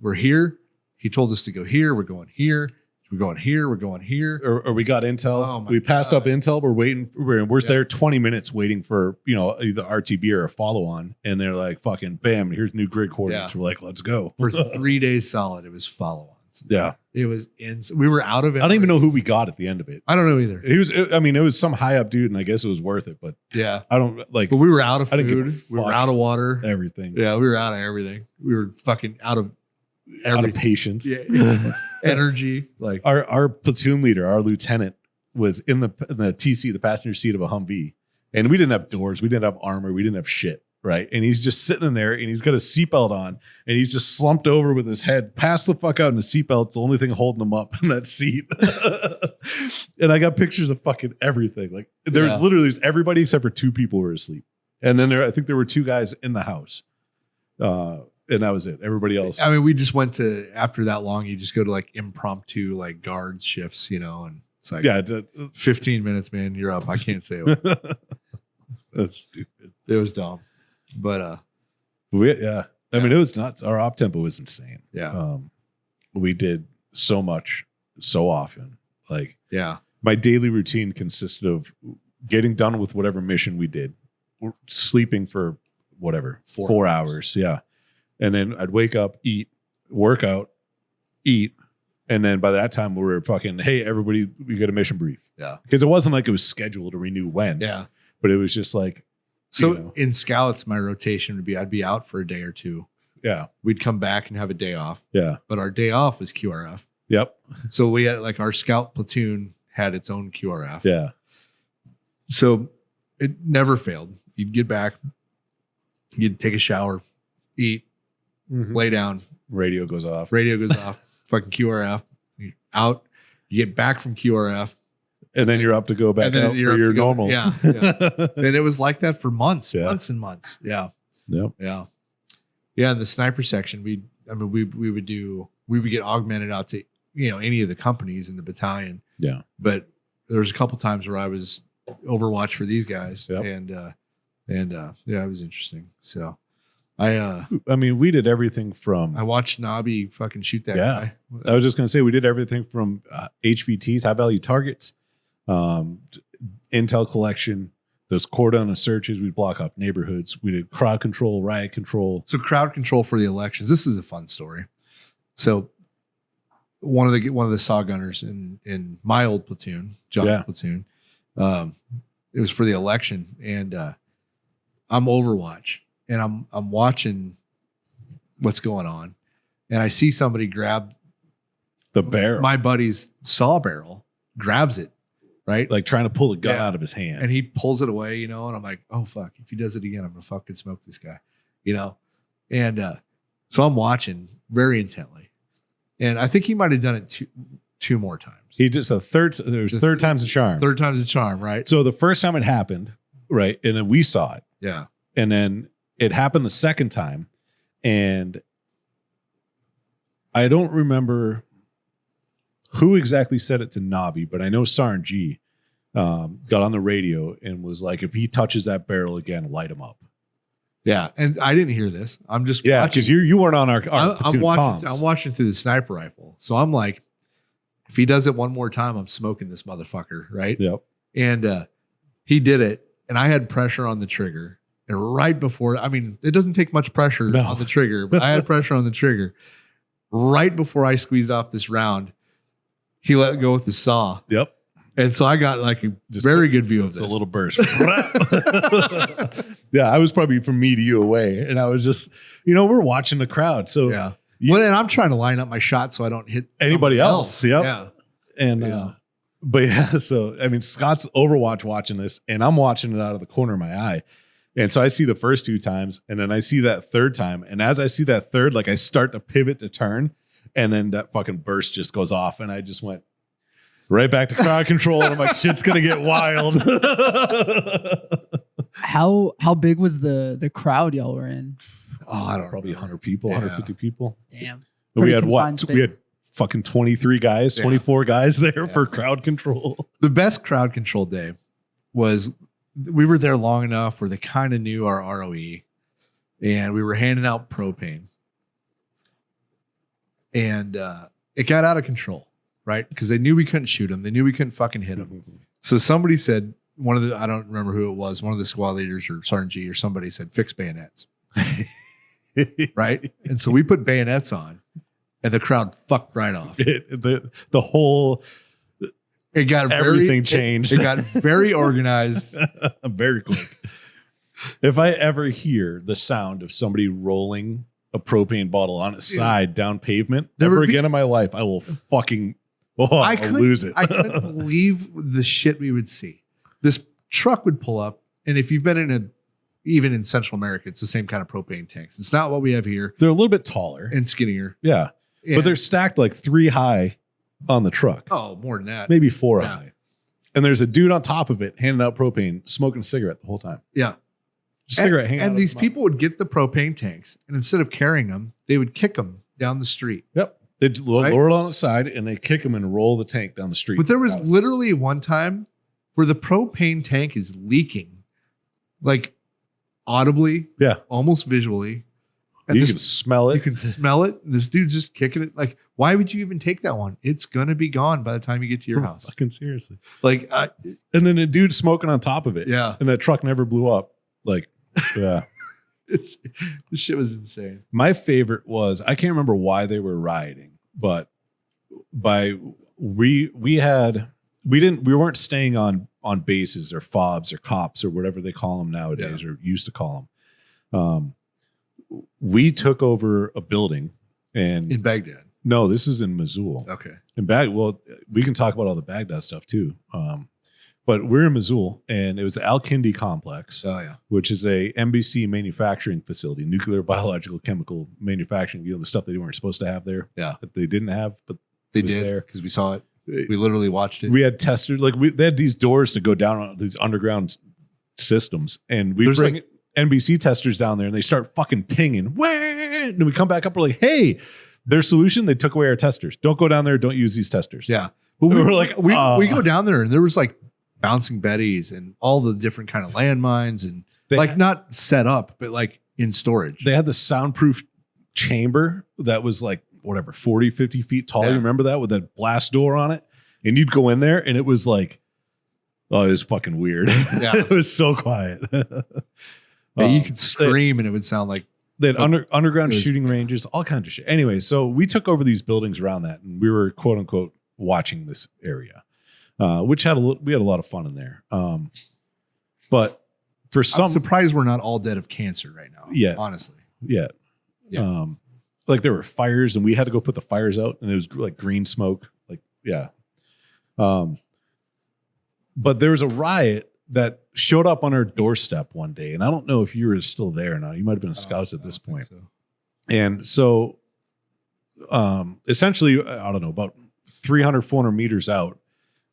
Speaker 1: we're here. He told us to go here. We're going here. We're going here. We're going here.
Speaker 2: Or we got intel. We passed up intel. We're waiting. We're there 20 minutes waiting for, either RTB or a follow on. And they're like, fucking bam, here's new grid coordinates. Yeah. We're like, let's go.
Speaker 1: For 3 days solid, it was follow ons.
Speaker 2: Yeah.
Speaker 1: It was we were out of it.
Speaker 2: I don't even know who we got at the end of it.
Speaker 1: I don't know either.
Speaker 2: It was some high up dude, and I guess it was worth it. But
Speaker 1: yeah,
Speaker 2: I don't like.
Speaker 1: But we were out of food. We were out of water.
Speaker 2: Everything.
Speaker 1: Yeah, we were out of everything. We were fucking out of everything.
Speaker 2: Out of patience.
Speaker 1: Yeah. Energy. Like
Speaker 2: our platoon leader, our lieutenant, was in the TC, the passenger seat of a Humvee, and we didn't have doors, we didn't have armor, we didn't have shit. Right. And he's just sitting in there and he's got a seatbelt on and he's just slumped over with his head passed the fuck out in the seatbelt's the only thing holding him up in that seat. And I got pictures of fucking everything. Like there's literally everybody except for 2 people were asleep. And then I think there were 2 guys in the house. And that was it. Everybody else.
Speaker 1: I mean, we just went to, after that long, you just go to like impromptu like guard shifts, you know, and it's like 15 minutes, man, you're up. I can't say it.
Speaker 2: That's stupid.
Speaker 1: It was dumb. But
Speaker 2: I mean, it was nuts. Our op tempo was insane.
Speaker 1: Yeah.
Speaker 2: We did so much, so often. Like,
Speaker 1: yeah.
Speaker 2: My daily routine consisted of getting done with whatever mission we did, sleeping for whatever, 4 hours. Yeah. And then I'd wake up, eat, work out, eat. And then by that time we were fucking, hey, everybody, we got a mission brief.
Speaker 1: Yeah.
Speaker 2: Because it wasn't like it was scheduled to renew when.
Speaker 1: Yeah.
Speaker 2: But it was just like.
Speaker 1: So in scouts, my rotation would be, I'd be out for a day or two.
Speaker 2: Yeah.
Speaker 1: We'd come back and have a day off.
Speaker 2: Yeah.
Speaker 1: But our day off was QRF.
Speaker 2: Yep.
Speaker 1: So we had like our scout platoon had its own QRF.
Speaker 2: Yeah.
Speaker 1: So it never failed. You'd get back, you'd take a shower, eat, lay down.
Speaker 2: Radio goes off.
Speaker 1: Fucking QRF. You're out. You get back from QRF.
Speaker 2: And then you're up to go back out for your normal.
Speaker 1: Yeah. And it was like that for months and months. Yeah.
Speaker 2: Yep.
Speaker 1: Yeah. Yeah. In the sniper section, we would get augmented out to, you know, any of the companies in the battalion.
Speaker 2: Yeah.
Speaker 1: But there was a couple times where I was Overwatch for these guys.
Speaker 2: Yep.
Speaker 1: And it was interesting. So I
Speaker 2: mean, we did everything from.
Speaker 1: I watched Nobby fucking shoot that guy.
Speaker 2: I was just going to say, we did everything from HVTs, high value targets, intel collection, those cordon searches. We'd block off neighborhoods. We did crowd control, riot control.
Speaker 1: So crowd control for the elections. This is a fun story. So one of the saw gunners in my old platoon, John's platoon, it was for the election, and I'm Overwatch, and I'm watching what's going on, and I see somebody grab
Speaker 2: the barrel,
Speaker 1: my buddy's saw barrel, grabs it, right,
Speaker 2: like trying to pull a gun out of his hand,
Speaker 1: and he pulls it away, you know, and I'm like, oh fuck, if he does it again, I'm gonna fucking smoke this guy, you know, and so I'm watching very intently, and I think he might have done it two more times.
Speaker 2: He just third time's a charm.
Speaker 1: Third time's a charm, right?
Speaker 2: So the first time it happened, right, and then we saw it.
Speaker 1: Yeah.
Speaker 2: And then it happened the second time, and I don't remember who exactly said it to Nobby, but I know Sergeant G got on the radio and was like, if he touches that barrel again, light him up.
Speaker 1: Yeah. And I didn't hear this. I'm just
Speaker 2: watching. Because you weren't on our
Speaker 1: I'm watching.
Speaker 2: comms.
Speaker 1: I'm watching through the sniper rifle. So I'm like, if he does it one more time, I'm smoking this motherfucker, right?
Speaker 2: Yep.
Speaker 1: And he did it, and I had pressure on the trigger. And right before, I mean, it doesn't take much pressure on the trigger, but I had pressure on the trigger. Right before I squeezed off this round, he let go with the saw.
Speaker 2: Yep.
Speaker 1: And so I got like a very good view of this.
Speaker 2: A little burst. Yeah, I was probably from me to you away. And I was just, we're watching the crowd. So
Speaker 1: yeah. Well, and I'm trying to line up my shot so I don't hit
Speaker 2: anybody else. Yep.
Speaker 1: Yeah.
Speaker 2: And but yeah, so I mean, Scott's Overwatch watching this, and I'm watching it out of the corner of my eye. And so I see the first two times, and then I see that third time. And as I see that third, like I start to pivot to turn, and then that fucking burst just goes off, and I just went right back to crowd control, and I'm like, shit's gonna get wild.
Speaker 3: How big was the crowd y'all were in?
Speaker 1: Oh, I don't know.
Speaker 2: Probably 100 people, 150 people.
Speaker 3: Damn.
Speaker 2: But we had what? We had fucking 23 guys, 24 guys there for crowd control.
Speaker 1: The best crowd control day was we were there long enough where they kind of knew our ROE, and we were handing out propane, and it got out of control, right? Because they knew we couldn't shoot them. They knew we couldn't fucking hit them. So somebody said, I don't remember who it was, one of the squad leaders or Sergeant G or somebody said, fix bayonets. Right? And so we put bayonets on, and the crowd fucked right off.
Speaker 2: The whole...
Speaker 1: It got
Speaker 2: everything changed.
Speaker 1: It got very organized,
Speaker 2: very quick. If I ever hear the sound of somebody rolling a propane bottle on its side down pavement ever again in my life, I will fucking I'll lose it.
Speaker 1: I couldn't believe the shit we would see. This truck would pull up, and if you've been even in Central America, it's the same kind of propane tanks. It's not what we have here.
Speaker 2: They're a little bit taller
Speaker 1: and skinnier.
Speaker 2: Yeah, but they're stacked like 3 high on the truck.
Speaker 1: Oh, more than that.
Speaker 2: Maybe 4 high. And there's a dude on top of it handing out propane, smoking a cigarette the whole time.
Speaker 1: Yeah.
Speaker 2: cigarette hanging out
Speaker 1: And
Speaker 2: of
Speaker 1: these
Speaker 2: his mouth.
Speaker 1: people would get the propane tanks, and instead of carrying them, they would kick them down the street.
Speaker 2: Yep. They'd
Speaker 1: Right?
Speaker 2: lower it on its side and they kick them and roll the tank down the street.
Speaker 1: But there was literally one time where the propane tank is leaking, like audibly,
Speaker 2: Yeah.
Speaker 1: almost visually. And
Speaker 2: You
Speaker 1: this-
Speaker 2: can smell it.
Speaker 1: you can smell it. This dude's just kicking it. Like, why would you even take that one? It's gonna be gone by the time you get to your house.
Speaker 2: Fucking seriously.
Speaker 1: Like,
Speaker 2: And then a dude smoking on top of it.
Speaker 1: yeah,
Speaker 2: And that truck never blew up. Like, yeah.
Speaker 1: this shit was insane.
Speaker 2: My favorite was, I can't remember why they were rioting, but we weren't staying on bases or fobs or cops or whatever they call them nowadays or used to call them. We took over a building and
Speaker 1: In Baghdad.
Speaker 2: no, this is in Mosul.
Speaker 1: Okay.
Speaker 2: Well, we can talk about all the Baghdad stuff too. But we're in Mosul, and it was the Al-Kindi complex,
Speaker 1: Oh yeah.
Speaker 2: which is a NBC manufacturing facility, nuclear, biological, chemical manufacturing. The stuff they weren't supposed to have there.
Speaker 1: Yeah.
Speaker 2: That they didn't have, but
Speaker 1: They
Speaker 2: was
Speaker 1: did
Speaker 2: there.
Speaker 1: because we saw it. We literally watched it.
Speaker 2: we had testers. They had these doors to go down on these underground systems, and we
Speaker 1: There's
Speaker 2: bring NBC testers down there, and they start fucking pinging. Wah! And we come back up. We're like, hey, their solution. They took away our testers. Don't go down there. Don't use these testers.
Speaker 1: Yeah. But
Speaker 2: We were like,
Speaker 1: we go down there and there was like bouncing betties and all the different kind of landmines and
Speaker 2: They
Speaker 1: like
Speaker 2: had-
Speaker 1: not set up, but like in storage.
Speaker 2: They had the soundproof chamber that was like whatever 40, 50 feet tall.
Speaker 1: Yeah.
Speaker 2: You remember that with that blast door on it? And you'd go in there and it was like, oh, it was fucking weird.
Speaker 1: Yeah.
Speaker 2: It was so quiet.
Speaker 1: Yeah, you could scream and it would sound like
Speaker 2: They had underground
Speaker 1: it was-
Speaker 2: shooting ranges, all kinds of shit. Anyway, so we took over these buildings around that, and we were quote unquote watching this area, which we had a lot of fun in there. But for
Speaker 1: I'm
Speaker 2: some,
Speaker 1: surprised we're not all dead of cancer right now.
Speaker 2: Yeah.
Speaker 1: Honestly.
Speaker 2: yeah,
Speaker 1: Yeah.
Speaker 2: like there were fires, and we had to go put the fires out, and it was like green smoke, like yeah. But there was a riot that showed up on our doorstep one day, and I don't know if you were still there or not. You might have been a scout at this point.
Speaker 1: So.
Speaker 2: And so essentially, I don't know, about 300, 400 meters out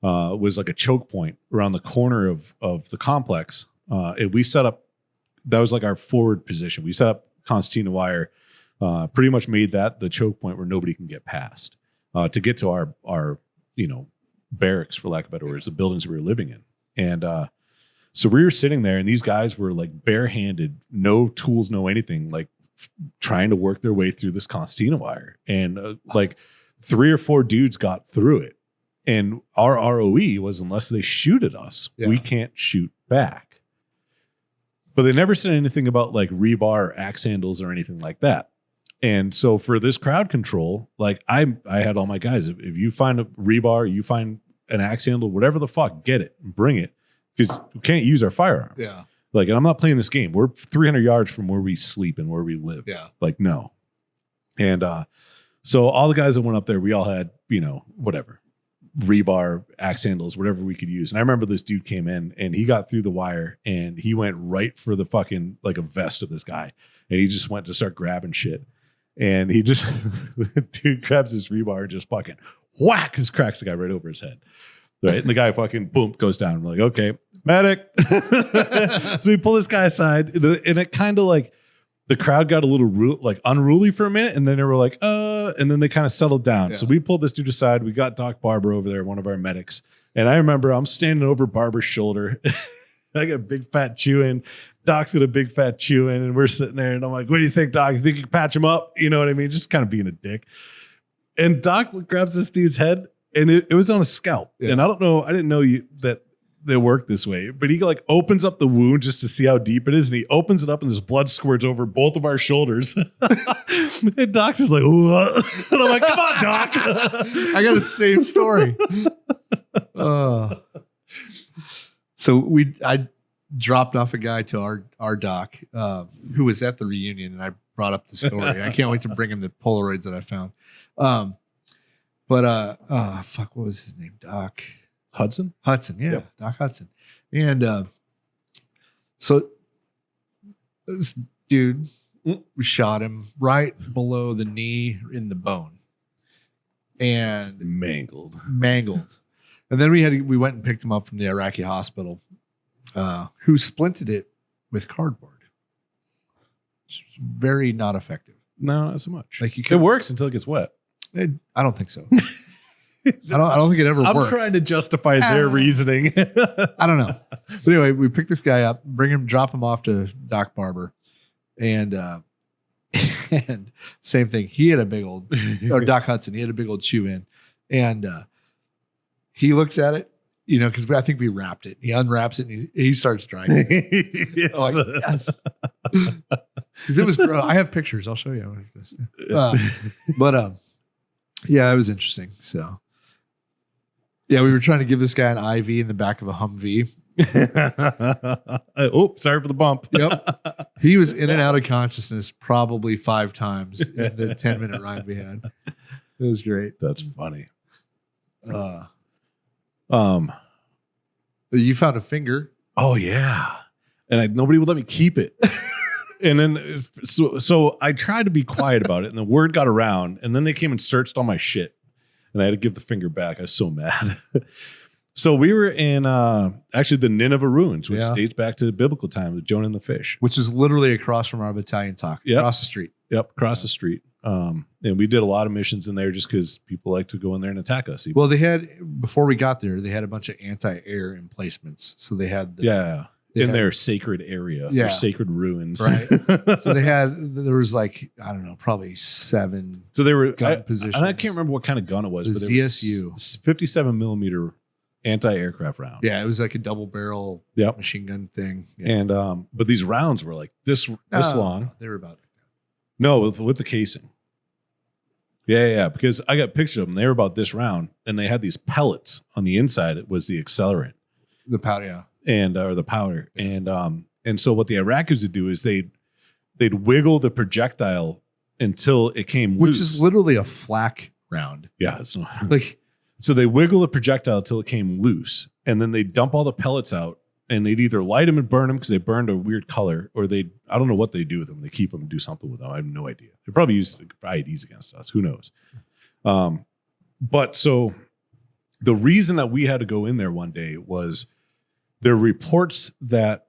Speaker 2: was like a choke point around the corner of the complex. And we set up, that was like our forward position. We set up concertina wire, pretty much made that the choke point where nobody can get past to get to our barracks, for lack of better words, the buildings we were living in. And so we were sitting there and these guys were like barehanded, no tools, no anything, like trying to work their way through this concertina wire. And like 3 or 4 dudes got through it. And our ROE was, unless they shoot at us, we can't shoot back. But they never said anything about like rebar or axe handles or anything like that. And so for this crowd control, like I had all my guys, if you find a rebar, you find an axe handle, whatever the fuck, get it and bring it, because we can't use our firearms.
Speaker 1: Yeah.
Speaker 2: Like, and I'm not playing this game. We're 300 yards from where we sleep and where we live.
Speaker 1: Yeah.
Speaker 2: Like, no. And so all the guys that went up there, we all had, whatever, rebar, axe handles, whatever we could use. And I remember this dude came in and he got through the wire and he went right for the fucking, like a vest of this guy. And he just went to start grabbing shit. And he just, the dude grabs his rebar and just fucking whack, just cracks the guy right over his head. Right. And the guy fucking boom goes down. We're like, okay, medic. So we pull this guy aside and it kind of like, the crowd got a little unruly for a minute, and then they were like, and then they kind of settled down.
Speaker 1: Yeah.
Speaker 2: So we pulled this dude aside. We got Doc Barber over there, one of our medics. And I remember I'm standing over Barber's shoulder. I got a big fat chew in. Doc's got a big fat chew in, and we're sitting there, and I'm like, what do you think, Doc? You think you can patch him up? You know what I mean? Just kind of being a dick. And Doc grabs this dude's head, and it was on a scalp.
Speaker 1: Yeah.
Speaker 2: And I didn't know that they work this way, but he like opens up the wound just to see how deep it is, and he opens it up and this blood squirts over both of our shoulders. And Doc's just like, "What?" And I'm like, come on, Doc.
Speaker 1: I got the same story. So I dropped off a guy to our doc who was at the reunion, and I brought up the story. I can't wait to bring him the Polaroids that I found. Fuck, what was his name? Doc
Speaker 2: Hudson,
Speaker 1: yeah,
Speaker 2: Yep.
Speaker 1: Doc Hudson. And so this dude, we shot him right below the knee in the bone and
Speaker 2: mangled.
Speaker 1: And then we went and picked him up from the Iraqi hospital, who splinted it with cardboard. It's very not effective.
Speaker 2: No, not so much.
Speaker 1: Like you
Speaker 2: it
Speaker 1: can,
Speaker 2: works until it gets wet.
Speaker 1: I don't think so. I don't think it ever
Speaker 2: I'm
Speaker 1: worked.
Speaker 2: trying to justify their reasoning.
Speaker 1: I don't know. But anyway, we pick this guy up, drop him off to Doc Barber, and and same thing. He had a big old, or Doc Hudson. He had a big old chew in, and he looks at it, because I think we wrapped it. He unwraps it and he starts driving.
Speaker 2: Yes.
Speaker 1: Like, yes, because it was. I have pictures. I'll show you like this. But yeah, it was interesting. So. Yeah, we were trying to give this guy an IV in the back of a Humvee.
Speaker 2: Oh, sorry for the bump.
Speaker 1: Yep. He was in and out of consciousness probably 5 times in the 10-minute ride we had. It was great.
Speaker 2: That's funny.
Speaker 1: You found a finger.
Speaker 2: Oh yeah. And nobody would let me keep it. And then so I tried to be quiet about it, and the word got around, and then they came and searched all my shit. And I had to give the finger back. I was so mad. So we were in actually the Nineveh ruins, which dates back to biblical time with Jonah and the fish.
Speaker 1: Which is literally across from our battalion talk.
Speaker 2: Yep.
Speaker 1: Across the street.
Speaker 2: Yep, across the street. And we did a lot of missions in there just because people like to go in there and attack us.
Speaker 1: Well, they had, before we got there, they had a bunch of anti-air emplacements. So they had
Speaker 2: their sacred area, their sacred ruins.
Speaker 1: Right. So there was like, I don't know, probably 7
Speaker 2: so they were
Speaker 1: gun positions.
Speaker 2: And I can't remember what kind of gun it was.
Speaker 1: It was
Speaker 2: but
Speaker 1: DSU.
Speaker 2: Was 57 millimeter anti-aircraft round.
Speaker 1: Yeah, it was like a double barrel machine gun thing. Yeah.
Speaker 2: And but these rounds were like this long.
Speaker 1: They were about like that.
Speaker 2: No, with the casing. Yeah, because I got pictures of them. They were about this round, and they had these pellets on the inside. It was the accelerant.
Speaker 1: The powder, yeah.
Speaker 2: And or the powder. And so what the Iraqis would do is they'd wiggle the projectile until it came loose.
Speaker 1: Which is literally a flak round.
Speaker 2: Yeah. It's not,
Speaker 1: like
Speaker 2: so they wiggle the projectile until it came loose, and then they dump all the pellets out, and they'd either light them and burn them because they burned a weird color, or I don't know what they do with them. They keep them and do something with them. I have no idea. They probably use IEDs against us. Who knows? But so the reason that we had to go in there one day was there are reports that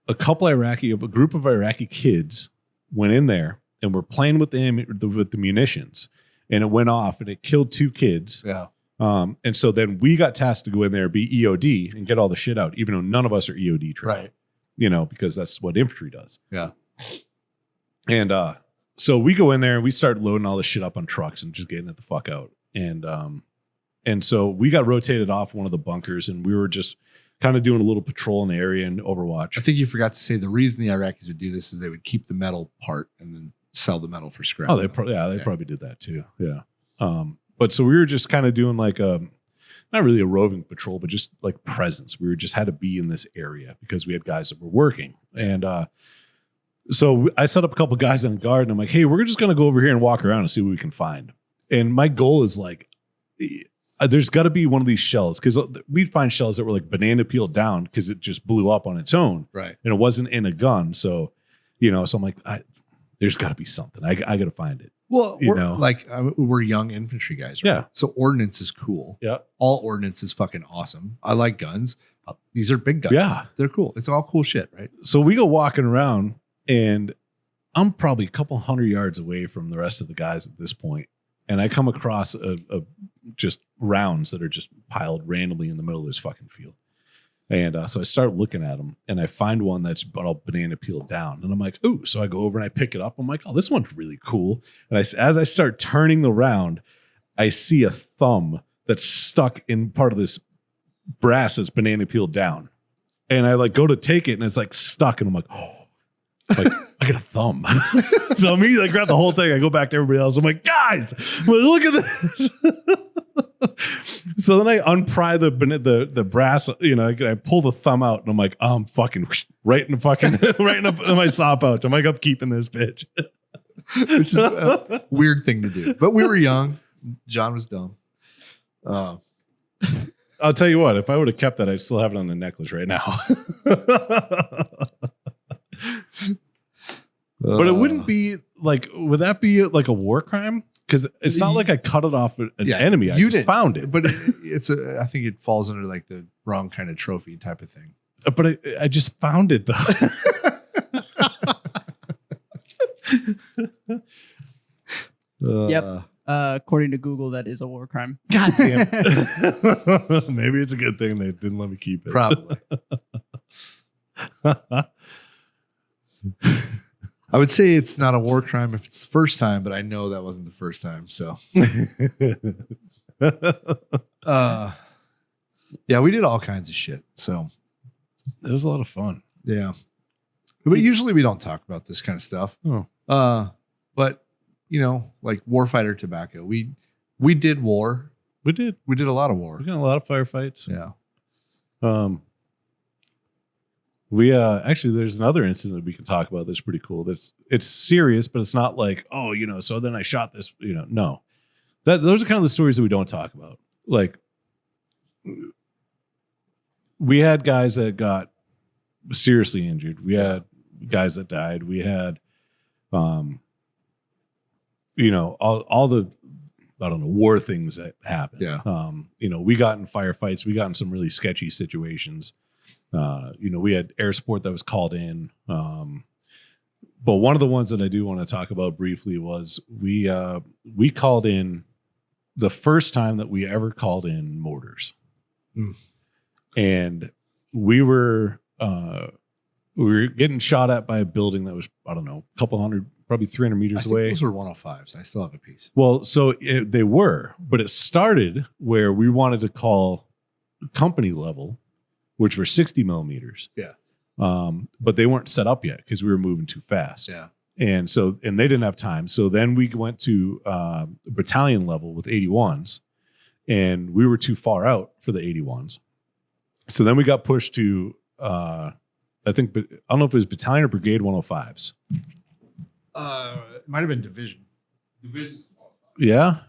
Speaker 2: a group of Iraqi kids went in there and were playing with the munitions, and it went off and it killed 2 kids.
Speaker 1: Yeah.
Speaker 2: And so then we got tasked to go in there, be EOD, and get all the shit out, even though none of us are EOD trained.
Speaker 1: Right.
Speaker 2: Because that's what infantry does.
Speaker 1: Yeah.
Speaker 2: And so we go in there and we start loading all this shit up on trucks and just getting it the fuck out. And so we got rotated off one of the bunkers, and we were just kind of doing a little patrol in the area and Overwatch.
Speaker 1: I think you forgot to say the reason the Iraqis would do this is they would keep the metal part and then sell the metal for scrap.
Speaker 2: Oh, they probably did that too. Yeah. But so we were just kind of doing like not really a roving patrol, but just like presence. We just had to be in this area because we had guys that were working. And so I set up a couple guys on guard, and I'm like, hey, we're just going to go over here and walk around and see what we can find. And my goal is like, there's got to be one of these shells, because we'd find shells that were like banana peeled down because it just blew up on its own.
Speaker 1: Right.
Speaker 2: And it wasn't in a gun. So, so I'm like, there's got to be something. I got to find it.
Speaker 1: Well, we're young infantry guys, right? Yeah. So ordnance is cool.
Speaker 2: Yeah.
Speaker 1: All ordnance is fucking awesome. I like guns. These are big guns.
Speaker 2: Yeah.
Speaker 1: They're cool. It's all cool shit, right?
Speaker 2: So we go walking around, and I'm probably a couple 100 yards away from the rest of the guys at this point. And I come across a just rounds that are just piled randomly in the middle of this fucking field. And so I start looking at them, and I find one that's all banana peeled down. And I'm like, ooh. So I go over and I pick it up. I'm like, oh, this one's really cool. And as I start turning the round, I see a thumb that's stuck in part of this brass that's banana peeled down. And I like go to take it, and it's like stuck. And I'm like, oh. Like, I got a thumb. So immediately I grab the whole thing. I go back to everybody else. I'm like, guys, look at this. So then I unpry the brass, I pull the thumb out, and I'm like, I'm fucking right in my saw pouch. I'm like, I'm keeping this bitch.
Speaker 1: Which is a weird thing to do. But we were young. John was dumb.
Speaker 2: I'll tell you what, if I would have kept that, I'd still have it on the necklace right now. But it wouldn't be like, would that be like a war crime? Because it's not like I cut it off an enemy. I just found it.
Speaker 1: But I think it falls under like the wrong kind of trophy type of thing.
Speaker 2: But I just found it though.
Speaker 3: Yep. According to Google, that is a war crime.
Speaker 2: God damn it. Maybe it's a good thing they didn't let me keep it.
Speaker 1: Probably. I would say it's not a war crime if it's the first time, but I know that wasn't the first time. So, yeah, we did all kinds of shit. So
Speaker 2: it was a lot of fun.
Speaker 1: Yeah. But usually we don't talk about this kind of stuff.
Speaker 2: Oh.
Speaker 1: But like Warfighter Tobacco, we did war.
Speaker 2: We did
Speaker 1: a lot of war.
Speaker 2: We got a lot of firefights.
Speaker 1: Yeah.
Speaker 2: We actually there's another incident that we can talk about that's pretty cool. It's serious, but it's not like, oh, so then I shot this, no. Those are kind of the stories that we don't talk about. Like we had guys that got seriously injured. We had guys that died. We had all the war things that happened.
Speaker 1: Yeah.
Speaker 2: We got in firefights. We got in some really sketchy situations. We had air support that was called in. But one of the ones that I do want to talk about briefly was we called in the first time that we ever called in mortars. And we were getting shot at by a building that was, I don't know, a couple hundred, probably 300 meters away.
Speaker 1: Those were 105s. I still have a piece.
Speaker 2: Well, so they were, but it started where we wanted to call company level, which were 60 millimeters.
Speaker 1: Yeah.
Speaker 2: But they weren't set up yet because we were moving too fast.
Speaker 1: Yeah.
Speaker 2: And they didn't have time. So then we went to battalion level with 81s, and we were too far out for the 81s. So then we got pushed to, I don't know if it was battalion or brigade 105s.
Speaker 1: It might have been division. Division's 105.
Speaker 2: Yeah.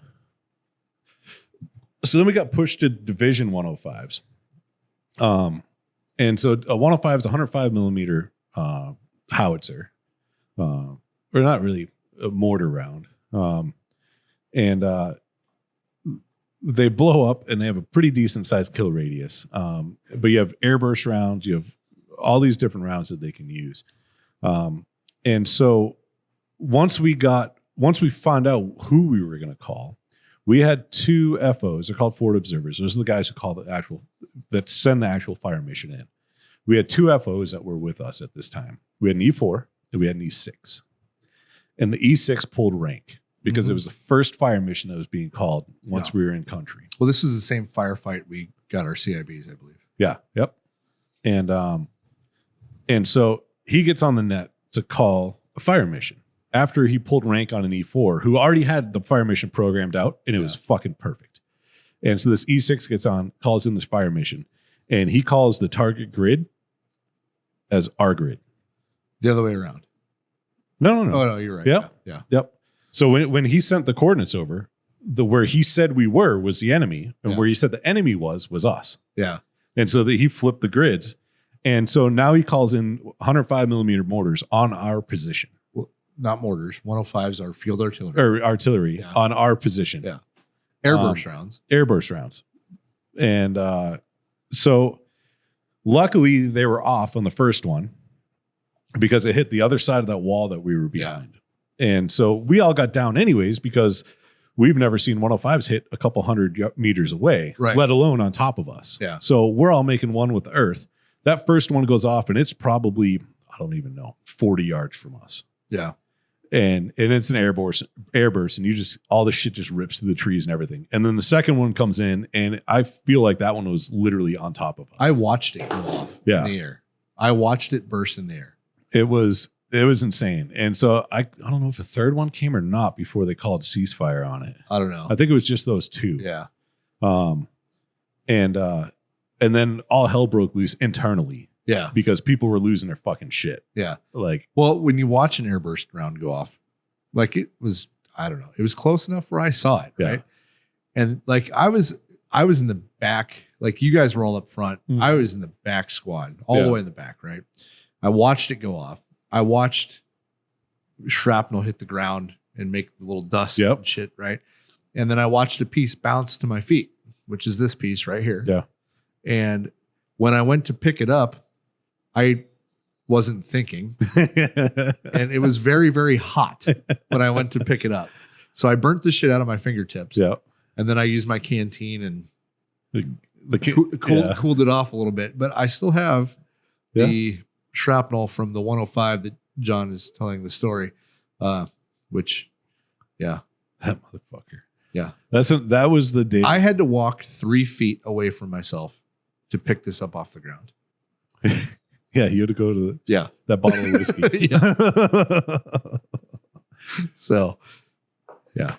Speaker 2: So then we got pushed to division 105s. And so a 105 is a 105 millimeter howitzer, or not really a mortar round. They blow up and they have a pretty decent sized kill radius. But you have airburst rounds, you have all these different rounds that they can use. And so once we found out who we were going to call, we had two FOs. They're called forward observers. Those are the guys who that send the actual fire mission in. We had two FOs that were with us at this time. We had an E4 and we had an E6. And the E6 pulled rank because it was the first fire mission that was being called once we were in country.
Speaker 1: Well, this was the same firefight we got our CIBs, I believe.
Speaker 2: Yeah. Yep. And so he gets on the net to call a fire mission after he pulled rank on an E4 who already had the fire mission programmed out, and it was fucking perfect. And so this E6 gets on, calls in this fire mission, and he calls the target grid as our grid.
Speaker 1: The other way around.
Speaker 2: No.
Speaker 1: Oh, no, you're right.
Speaker 2: Yep.
Speaker 1: Yeah.
Speaker 2: So when he sent the coordinates over, where he said we were was the enemy, and where he said the enemy was us.
Speaker 1: Yeah.
Speaker 2: And so he flipped the grids. And so now he calls in 105 millimeter mortars on our position.
Speaker 1: Well, not mortars. 105s are field artillery.
Speaker 2: Or artillery on our position.
Speaker 1: Yeah. Airburst rounds.
Speaker 2: Airburst rounds. And so luckily they were off on the first one because it hit the other side of that wall that we were behind. And so we all got down anyways because we've never seen 105s hit a couple hundred meters away, let alone on top of us.
Speaker 1: Yeah.
Speaker 2: So we're all making one with the earth. That first one goes off and it's probably, I don't even know, 40 yards from us.
Speaker 1: Yeah.
Speaker 2: And it's an airburst, and all the shit just rips through the trees and everything. And then the second one comes in, and I feel like that one was literally on top of us.
Speaker 1: I watched it go off in the air. I watched it burst in the air. It
Speaker 2: was insane. And so I don't know if a third one came or not before they called ceasefire on it.
Speaker 1: I don't know.
Speaker 2: I think it was just those two.
Speaker 1: Yeah.
Speaker 2: And then all hell broke loose internally.
Speaker 1: Yeah.
Speaker 2: Because people were losing their fucking shit.
Speaker 1: Yeah.
Speaker 2: Well,
Speaker 1: when you watch an airburst round go off, it was, I don't know, it was close enough where I saw it. Right. And I was in the back, you guys were all up front. Mm-hmm. I was in the back squad, all the way in the back. Right. I watched it go off. I watched shrapnel hit the ground and make the little dust and shit. Right. And then I watched a piece bounce to my feet, which is this piece right here.
Speaker 2: Yeah.
Speaker 1: And when I went to pick it up, I wasn't thinking, and it was very, very hot when I went to pick it up. So I burnt the shit out of my fingertips.
Speaker 2: Yeah.
Speaker 1: And then I used my canteen and
Speaker 2: yeah.
Speaker 1: cooled it off a little bit. But I still have the shrapnel from the 105 that John is telling the story, which, yeah.
Speaker 2: That motherfucker.
Speaker 1: Yeah.
Speaker 2: That was the day.
Speaker 1: I had to walk 3 feet away from myself to pick this up off the ground.
Speaker 2: Yeah, you had to go to that bottle of whiskey.
Speaker 1: So, yeah.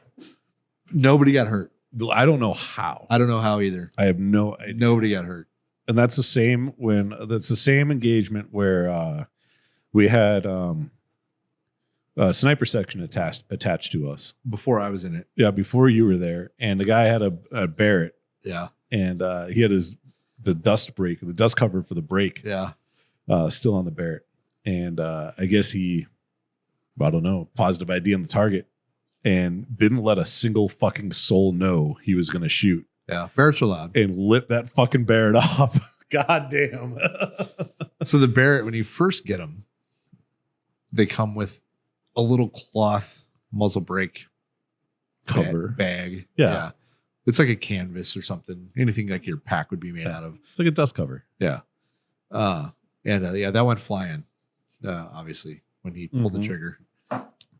Speaker 1: Nobody got hurt.
Speaker 2: I don't know how.
Speaker 1: I don't know how either.
Speaker 2: I have no idea.
Speaker 1: Nobody got hurt.
Speaker 2: And that's the same engagement where we had a sniper section attached to us.
Speaker 1: Before I was in it.
Speaker 2: Yeah, before you were there. And the guy had a Barrett.
Speaker 1: Yeah.
Speaker 2: And he had the dust cover for the brake.
Speaker 1: Yeah.
Speaker 2: Still on the Barrett. And I guess he, I don't know, positive ID on the target and didn't let a single fucking soul know he was going to shoot.
Speaker 1: Yeah. Barretts are loud.
Speaker 2: And lit that fucking Barrett off. God damn.
Speaker 1: So the Barrett, when you first get them, they come with a little cloth muzzle brake
Speaker 2: cover
Speaker 1: bag.
Speaker 2: Yeah.
Speaker 1: It's like a canvas or something. Anything like your pack would be made out of.
Speaker 2: It's like a dust cover.
Speaker 1: Yeah. That went flying, obviously, when he pulled the trigger.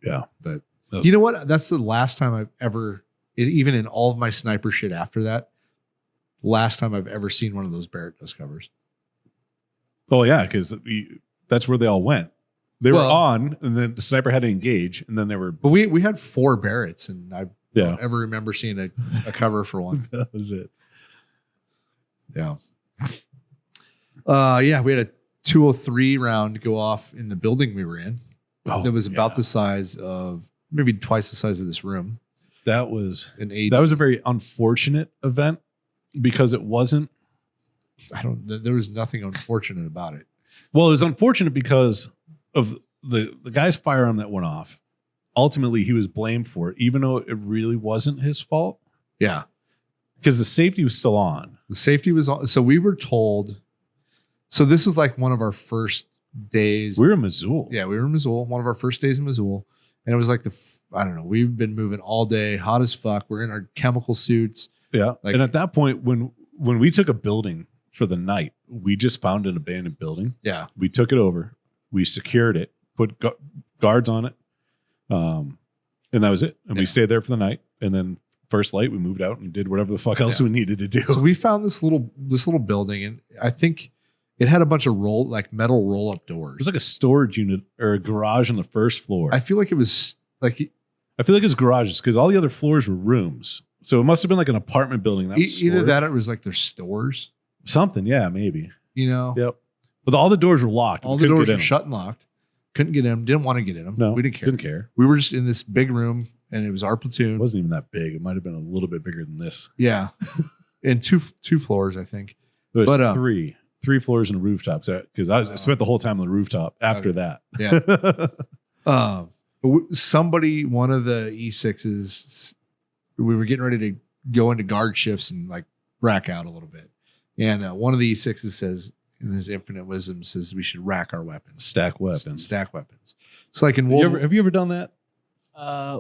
Speaker 2: Yeah.
Speaker 1: But you know what? That's the last time I've ever, even in all of my sniper shit after that, last time I've ever seen one of those Barrett dust covers.
Speaker 2: Oh, yeah, because that's where they all went. They were on, and then the sniper had to engage, and then they were...
Speaker 1: But we had 4 Barretts, and I don't
Speaker 2: Yeah.
Speaker 1: ever remember seeing a cover for one.
Speaker 2: That was it.
Speaker 1: Yeah. We had a 203 round go off in the building we were in.
Speaker 2: Oh,
Speaker 1: It was about the size of, maybe twice the size of this room.
Speaker 2: That was
Speaker 1: That
Speaker 2: a very unfortunate event because it wasn't...
Speaker 1: there was nothing unfortunate about it.
Speaker 2: Well, it was unfortunate because of the guy's firearm that went off. Ultimately, he was blamed for it, even though it really wasn't his fault.
Speaker 1: Yeah.
Speaker 2: Because the safety was still on.
Speaker 1: The safety was on. So we were told. So this was like one of our first days.
Speaker 2: We were in Missoula.
Speaker 1: Yeah, we were in Missoula. One of our first days in Missoula. And it was like I don't know. We've been moving all day, hot as fuck. We're in our chemical suits.
Speaker 2: Yeah. And at that point, when we took a building for the night, we just found an abandoned building.
Speaker 1: Yeah.
Speaker 2: We took it over. We secured it, put guards on it. And that was it. And we stayed there for the night. And then first light, we moved out and did whatever the fuck else we needed to do.
Speaker 1: So we found this little building, and I think it had a bunch of metal roll up doors.
Speaker 2: It was like a storage unit or a garage on the first floor.
Speaker 1: I feel like it was like
Speaker 2: I feel like it's garages because all the other floors were rooms. So it must have been like an apartment building. That was
Speaker 1: either that or it was like their stores.
Speaker 2: Something. Yeah, maybe.
Speaker 1: You know?
Speaker 2: Yep. But all the doors were locked.
Speaker 1: All the doors were shut and locked. Couldn't get in them. Didn't want to get in them.
Speaker 2: No,
Speaker 1: we didn't care.
Speaker 2: Didn't care.
Speaker 1: We were just in this big room, and it was our platoon.
Speaker 2: It wasn't even that big. It might have been a little bit bigger than this.
Speaker 1: Yeah. And two floors, I think.
Speaker 2: It was three floors and a rooftop. Because I spent the whole time on the rooftop after that.
Speaker 1: Yeah. One of the E6s, we were getting ready to go into guard shifts and like rack out a little bit. And one of the E6s says, in his infinite wisdom, says we should rack our weapons.
Speaker 2: Stack weapons.
Speaker 1: So like in
Speaker 2: have you ever done that?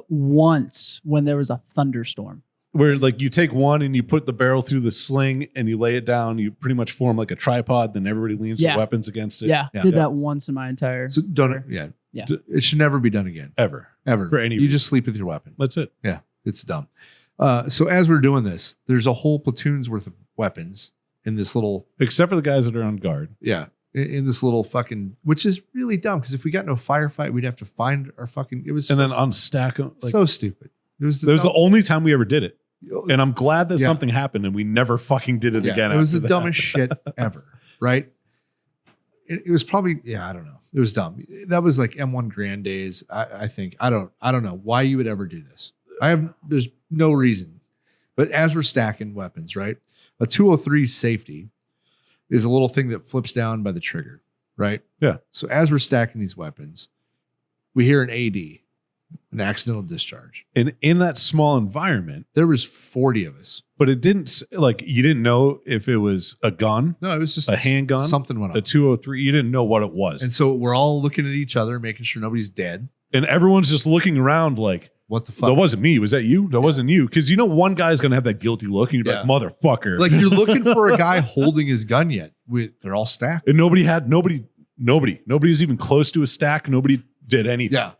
Speaker 3: Once when there was a thunderstorm.
Speaker 2: Where like you take one and you put the barrel through the sling and you lay it down. You pretty much form like a tripod. Then everybody leans their weapons against it.
Speaker 3: Yeah. Did that once in my entire.
Speaker 1: So it should never be done again.
Speaker 2: Ever.
Speaker 1: For any reason. You just sleep with your weapon.
Speaker 2: That's it.
Speaker 1: Yeah. It's dumb. So as we're doing this, there's a whole platoon's worth of weapons in this little,
Speaker 2: except for the guys that are on guard.
Speaker 1: Yeah. In this little fucking, which is really dumb because if we got no firefight, we'd have to find our fucking, it was
Speaker 2: and then unstack them.
Speaker 1: Like, so stupid. It was
Speaker 2: the only time we ever did it. And I'm glad that something happened and we never fucking did it again.
Speaker 1: It was the dumbest shit ever. Right. It was probably, I don't know. It was dumb. That was like M1 Grand days. I think, I don't know why you would ever do this. There's no reason. But as we're stacking weapons, right? A 203 safety is a little thing that flips down by the trigger, right?
Speaker 2: Yeah.
Speaker 1: So as we're stacking these weapons, we hear an AD, An accidental discharge.
Speaker 2: And in that small environment,
Speaker 1: There was 40 of us.
Speaker 2: but it didn't like you didn't know if it was a gun,
Speaker 1: No, it was just
Speaker 2: a handgun,
Speaker 1: Something went
Speaker 2: a
Speaker 1: on.
Speaker 2: 203. You didn't know what it was.
Speaker 1: And so we're all looking at each other, making sure nobody's dead.
Speaker 2: And everyone's just looking around like,
Speaker 1: What the fuck?
Speaker 2: that wasn't me. Was that you? That wasn't you. Because you know one guy's going to have that guilty look and you're
Speaker 1: Yeah.
Speaker 2: like, motherfucker.
Speaker 1: Like you're looking for a guy holding his gun yet. They're all stacked.
Speaker 2: and nobody was even close to a stack. Nobody did anything.
Speaker 1: Yeah.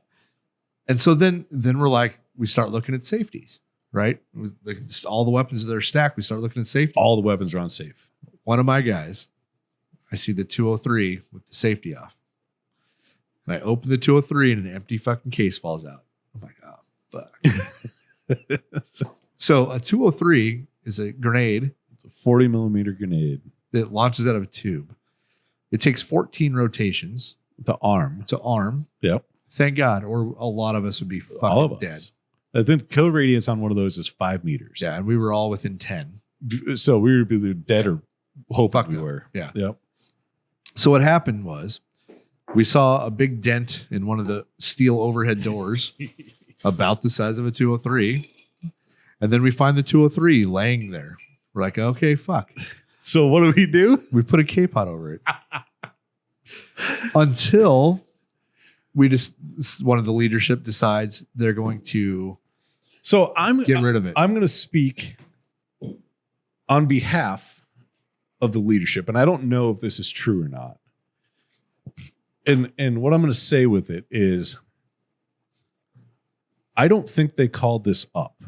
Speaker 1: And so then we're like, we start looking at safeties, right? All the weapons that are stacked, we start looking at safety.
Speaker 2: All the weapons are on safe.
Speaker 1: One of my guys, I see the 203 with the safety off. And I open the 203 and an empty fucking case falls out. I'm like, oh, fuck. So a 203 is a grenade
Speaker 2: It's a 40 millimeter grenade.
Speaker 1: that launches out of a tube. It takes 14 rotations
Speaker 2: The arm.
Speaker 1: to arm.
Speaker 2: Yep.
Speaker 1: Thank God, or a lot of us would be
Speaker 2: All
Speaker 1: fucking
Speaker 2: of
Speaker 1: dead.
Speaker 2: us. I think kill radius on one of those is 5 meters.
Speaker 1: Yeah, and we were all within 10.
Speaker 2: So we would be dead or hoping
Speaker 1: Fucked
Speaker 2: we
Speaker 1: up.
Speaker 2: were.
Speaker 1: Yeah.
Speaker 2: Yep.
Speaker 1: So what happened was we saw a big dent in one of the steel overhead doors about the size of a 203. And then we find the 203 laying there. We're like, okay, fuck.
Speaker 2: So what do we do?
Speaker 1: We put a K-pot over it. Until one of the leadership decides they're going to
Speaker 2: So I'm
Speaker 1: get rid of it.
Speaker 2: I'm going to speak on behalf of the leadership, and I don't know if this is true or not. And what I'm going to say with it is, I don't think they called this up.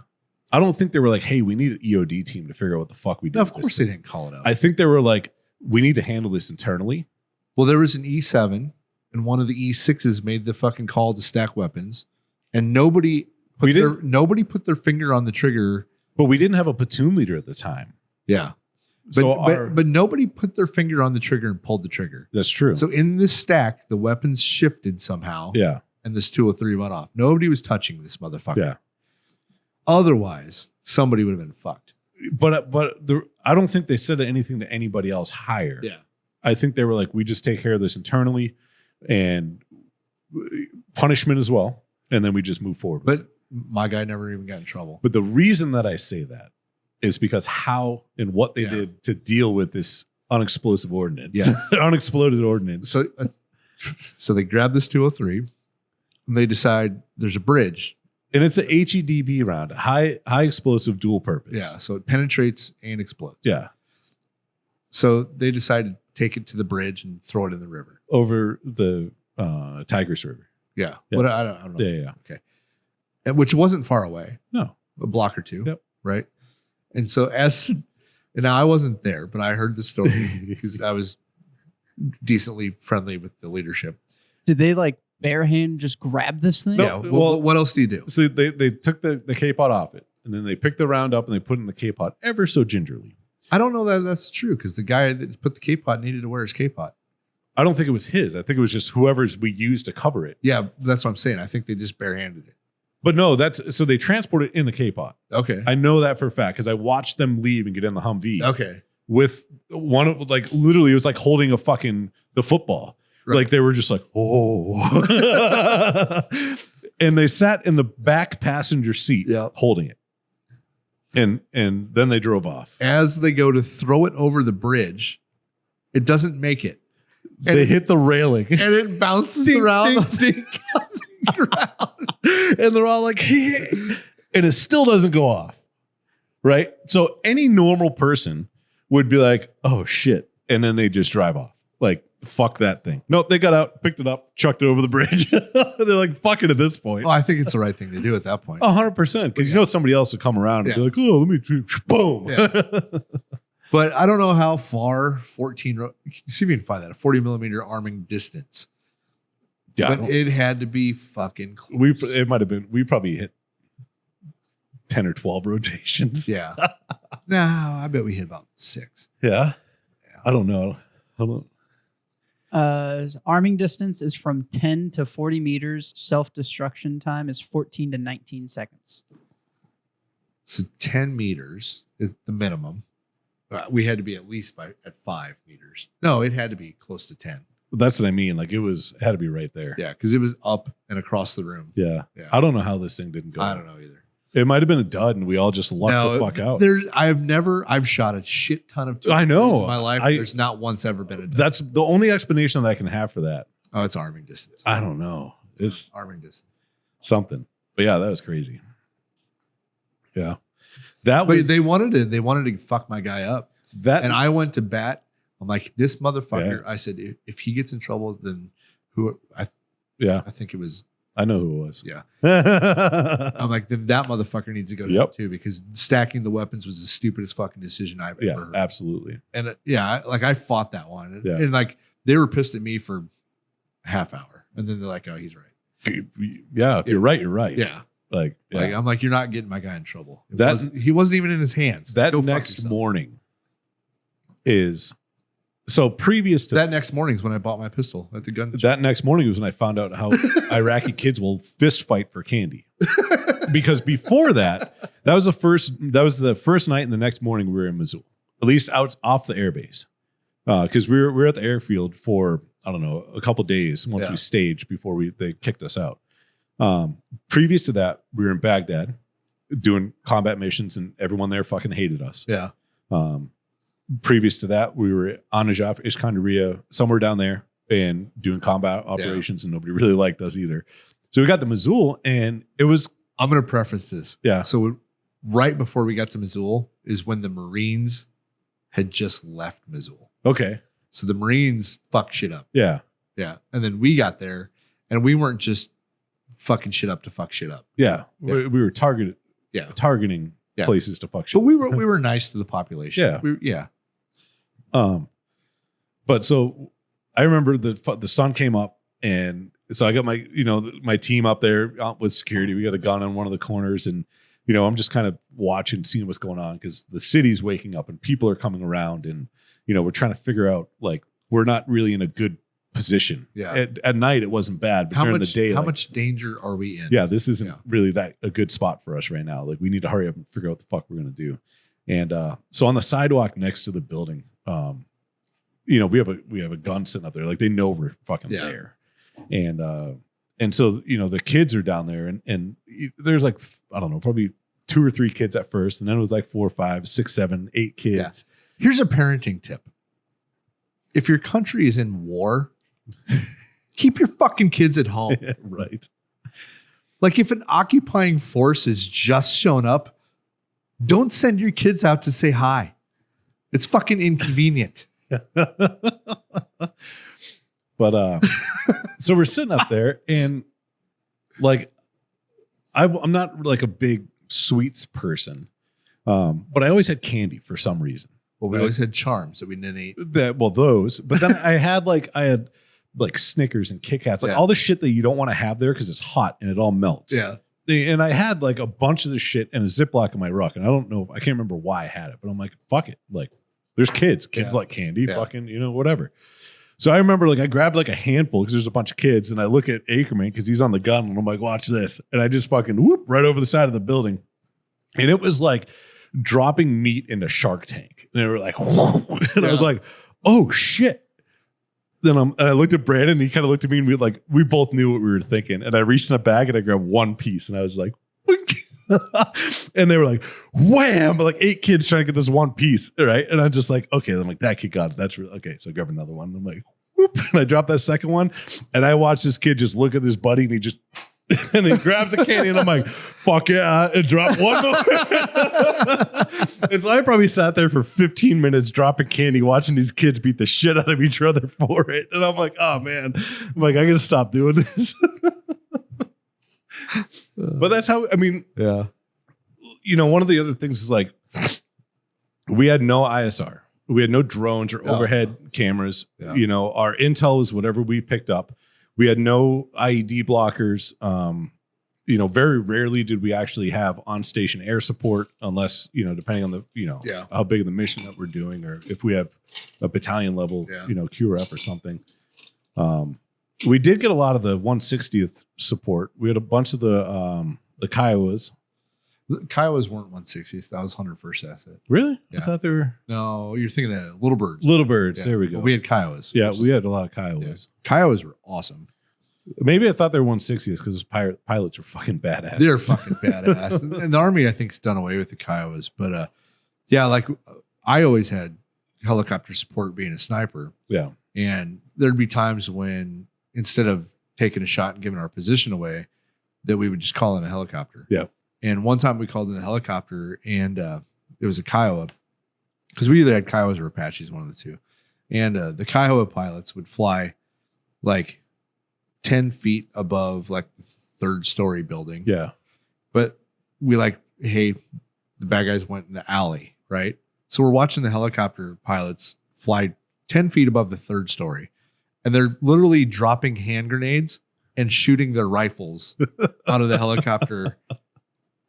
Speaker 2: I don't think they were like, "Hey, we need an EOD team to figure out what the fuck we do."
Speaker 1: No, of
Speaker 2: with this
Speaker 1: course they
Speaker 2: thing."
Speaker 1: didn't call it out.
Speaker 2: I think they were like, "We need to handle this internally."
Speaker 1: Well, there was an E7 and one of the E6s made the fucking call to stack weapons, and nobody put their finger on the trigger.
Speaker 2: But we didn't have a platoon leader at the time.
Speaker 1: Yeah.
Speaker 2: So
Speaker 1: But nobody put their finger on the trigger and pulled the trigger.
Speaker 2: that's true.
Speaker 1: So in this stack, the weapons shifted somehow,
Speaker 2: yeah.
Speaker 1: and this 203 went off. Nobody was touching this motherfucker.
Speaker 2: Yeah.
Speaker 1: Otherwise, somebody would have been fucked.
Speaker 2: But I don't think they said anything to anybody else higher.
Speaker 1: Yeah.
Speaker 2: I think they were like, we just take care of this internally and punishment as well. And then we just move forward.
Speaker 1: But my guy never even got in trouble.
Speaker 2: But the reason that I say that is because how and what they did to deal with this unexplosive ordnance, unexploded ordnance.
Speaker 1: So they grab this 203 and they decide there's a bridge.
Speaker 2: And it's a HEDB round, high explosive dual purpose.
Speaker 1: Yeah. So it penetrates and explodes.
Speaker 2: Yeah.
Speaker 1: So they decided to take it to the bridge and throw it in the river.
Speaker 2: Over the Tigris River.
Speaker 1: Yeah.
Speaker 2: Yeah.
Speaker 1: What I don't know.
Speaker 2: Yeah.
Speaker 1: Okay. And which wasn't far away.
Speaker 2: No.
Speaker 1: A block or two.
Speaker 2: Yep.
Speaker 1: Right. And so and I wasn't there, but I heard the story because I was decently friendly with the leadership.
Speaker 3: Did they like bare hand just grab this thing?
Speaker 2: No.
Speaker 1: Yeah.
Speaker 2: Well,
Speaker 1: What else do you do?
Speaker 2: So they took the K-pot off it, and then they picked the round up and they put it in the K-pot ever so gingerly.
Speaker 1: I don't know that that's true because the guy that put the K-pot needed to wear his K-pot.
Speaker 2: I don't think it was his. I think it was just whoever's we used to cover it.
Speaker 1: Yeah, that's what I'm saying. I think they just barehanded it.
Speaker 2: But no, so they transport it in the K-pot.
Speaker 1: Okay.
Speaker 2: I know that for a fact because I watched them leave and get in the Humvee
Speaker 1: Okay.
Speaker 2: with one of like literally it was like holding the football.
Speaker 1: Right.
Speaker 2: Like they were just like, oh. And they sat in the back passenger seat holding it. And then they drove off.
Speaker 1: As they go to throw it over the bridge, it doesn't make it. And
Speaker 2: They hit the railing.
Speaker 1: and it bounces around the ground.
Speaker 2: And they're all like, hey. And it still doesn't go off. Right? So any normal person would be like, oh shit. And then they just drive off. Like, fuck that thing. Nope, they got out, picked it up, chucked it over the bridge. They're like, fuck it at this point.
Speaker 1: Well, I think it's the right thing to do at that point.
Speaker 2: 100%. Because you know somebody else will come around and be like, oh, let me boom.
Speaker 1: Yeah. But I don't know how far 14, see if you can find that, a 40 millimeter arming distance.
Speaker 2: Yeah.
Speaker 1: But it had to be fucking close.
Speaker 2: It might have been, we probably hit 10 or 12 rotations.
Speaker 1: Yeah. No, I bet we hit about 6.
Speaker 2: Yeah. I don't know.
Speaker 3: Arming distance is from 10 to 40 meters. Self-destruction time is 14 to 19 seconds.
Speaker 1: So 10 meters is the minimum. We had to be at least at 5 meters. No, it had to be close to 10
Speaker 2: That's what I mean. Like it had to be right there.
Speaker 1: Yeah, because it was up and across the room.
Speaker 2: Yeah.
Speaker 1: Yeah.
Speaker 2: I don't know how this thing didn't go.
Speaker 1: I don't know either.
Speaker 2: It might have been a dud and we all just lucked the fuck out.
Speaker 1: I've shot a shit ton of
Speaker 2: I know.
Speaker 1: in my life. There's not once ever been a dud.
Speaker 2: That's the only explanation that I can have for that.
Speaker 1: Oh, it's arming distance.
Speaker 2: I don't know. It's
Speaker 1: Arming distance.
Speaker 2: something. But yeah, that was crazy. Yeah.
Speaker 1: But they wanted to fuck my guy up. And I went to bat. I'm like, this motherfucker.
Speaker 2: Yeah.
Speaker 1: I said, if he gets in trouble, then I think it was.
Speaker 2: I know who it was.
Speaker 1: Yeah. I'm like, then that motherfucker needs to go to too, because stacking the weapons was the stupidest fucking decision I've ever heard.
Speaker 2: Absolutely.
Speaker 1: And I fought that one.
Speaker 2: Yeah.
Speaker 1: And like they were pissed at me for a half hour. And then they're like, oh, he's right.
Speaker 2: Yeah. If you're right, you're right.
Speaker 1: Yeah.
Speaker 2: Like
Speaker 1: I'm like, you're not getting my guy in trouble.
Speaker 2: He
Speaker 1: wasn't even in his hands.
Speaker 2: That next morning is so previous to
Speaker 1: that next morning is when I bought my pistol at the gun.
Speaker 2: That next morning was when I found out how Iraqi kids will fist fight for candy. Because before that was the first night, and the next morning we were in Mosul, at least out off the airbase. Because we were at the airfield for, I don't know, a couple days once we staged before they kicked us out. Previous to that, we were in Baghdad doing combat missions, and everyone there fucking hated us.
Speaker 1: Yeah.
Speaker 2: Previous to that, we were on Najaf, Iskandariya, somewhere down there, and doing combat operations, and nobody really liked us either. So we got to Mosul, and it was.
Speaker 1: I'm going to preface this.
Speaker 2: Yeah.
Speaker 1: So right before we got to Mosul is when the Marines had just left Mosul.
Speaker 2: Okay.
Speaker 1: So the Marines fucked shit up.
Speaker 2: Yeah.
Speaker 1: Yeah. And then we got there, and we weren't just fucking shit up to fuck shit up.
Speaker 2: Yeah. We were targeting
Speaker 1: Yeah.
Speaker 2: places to fuck shit.
Speaker 1: But we were nice to the population.
Speaker 2: Yeah. But so I remember the sun came up, and so I got my team up there with security. We got a gun on one of the corners, and I'm just kind of watching, seeing what's going on, because the city's waking up and people are coming around, and we're trying to figure out, like, we're not really in a good position.
Speaker 1: Yeah.
Speaker 2: At night it wasn't bad, but during the day,
Speaker 1: how much danger are we in?
Speaker 2: Yeah, this isn't really that a good spot for us right now. Like, we need to hurry up and figure out what the fuck we're gonna do. And so on the sidewalk next to the building, we have a gun sitting up there. Like, they know we're fucking there. And so the kids are down there, and there's like, I don't know, probably 2 or 3 kids at first, and then it was like 4, 5, 6, 7, 8 kids.
Speaker 1: Yeah. Here's a parenting tip: if your country is in war, keep your fucking kids at home.
Speaker 2: Right.
Speaker 1: Like, if an occupying force has just shown up, don't send your kids out to say hi. It's fucking inconvenient.
Speaker 2: But so we're sitting up there, and like, I'm not like a big sweets person, but I always had candy for some reason.
Speaker 1: Well, we always had charms that we didn't eat.
Speaker 2: Those, but then I had Snickers and Kit Kats, like all the shit that you don't want to have there because it's hot and it all melts.
Speaker 1: Yeah.
Speaker 2: And I had like a bunch of this shit in a Ziploc in my ruck, and I can't remember why I had it, but I'm like, fuck it. Like, there's kids like candy, fucking, whatever. So I remember, like, I grabbed like a handful because there's a bunch of kids, and I look at Ackerman because he's on the gun, and I'm like, watch this. And I just fucking whoop right over the side of the building. And it was like dropping meat in a Shark Tank. And they were like, and I was like, oh shit. Then I looked at Brandon, and he kind of looked at me, and we both knew what we were thinking. And I reached in a bag and I grabbed one piece, and I was like, and they were like, wham, like 8 kids trying to get this one piece, right? And I'm just like, okay. I'm like, that kid got it. That's really okay. So I grab another one. And I'm like, whoop, and I drop that second one, and I watch this kid just look at this buddy, and he just and he grabs the candy, and I'm like, fuck yeah, and drop one more. And so I probably sat there for 15 minutes dropping candy, watching these kids beat the shit out of each other for it. And I'm like, oh man, I'm like, I gotta stop doing this. But that's how, I mean, one of the other things is, like, we had no ISR. We had no drones or overhead cameras.
Speaker 1: Yeah.
Speaker 2: Our intel was whatever we picked up. We had no IED blockers. Very rarely did we actually have on-station air support, unless, depending on the, how big of the mission that we're doing, or if we have a battalion level, QRF or something. We did get a lot of the 160th support. We had a bunch of the Kiowas.
Speaker 1: The Kiowas weren't 160th. That was 101st asset.
Speaker 2: Really?
Speaker 1: Yeah.
Speaker 2: I thought they were
Speaker 1: No, you're thinking of Little Birds.
Speaker 2: Little Birds.
Speaker 1: Yeah.
Speaker 2: There we go.
Speaker 1: But we had Kiowas.
Speaker 2: Yeah,
Speaker 1: which
Speaker 2: we
Speaker 1: is-
Speaker 2: had a lot of Kiowas.
Speaker 1: Kiowas were awesome.
Speaker 2: Maybe I thought they were 160th because pilots are fucking badass.
Speaker 1: They're fucking badass. And the Army, I think, has done away with the Kiowas. But yeah, like I always had helicopter support being a sniper.
Speaker 2: Yeah.
Speaker 1: And there'd be times when instead of taking a shot and giving our position away, that we would just call in a helicopter.
Speaker 2: Yeah.
Speaker 1: And one time we called in a helicopter and it was a Kiowa because we either had Kiowas or Apaches, one of the two. And the Kiowa pilots would fly like 10 feet above like the third story building.
Speaker 2: Yeah.
Speaker 1: But we like, hey, the bad guys went in the alley, right? So we're watching the helicopter pilots fly 10 feet above the third story. And they're literally dropping hand grenades and shooting their rifles out of the helicopter.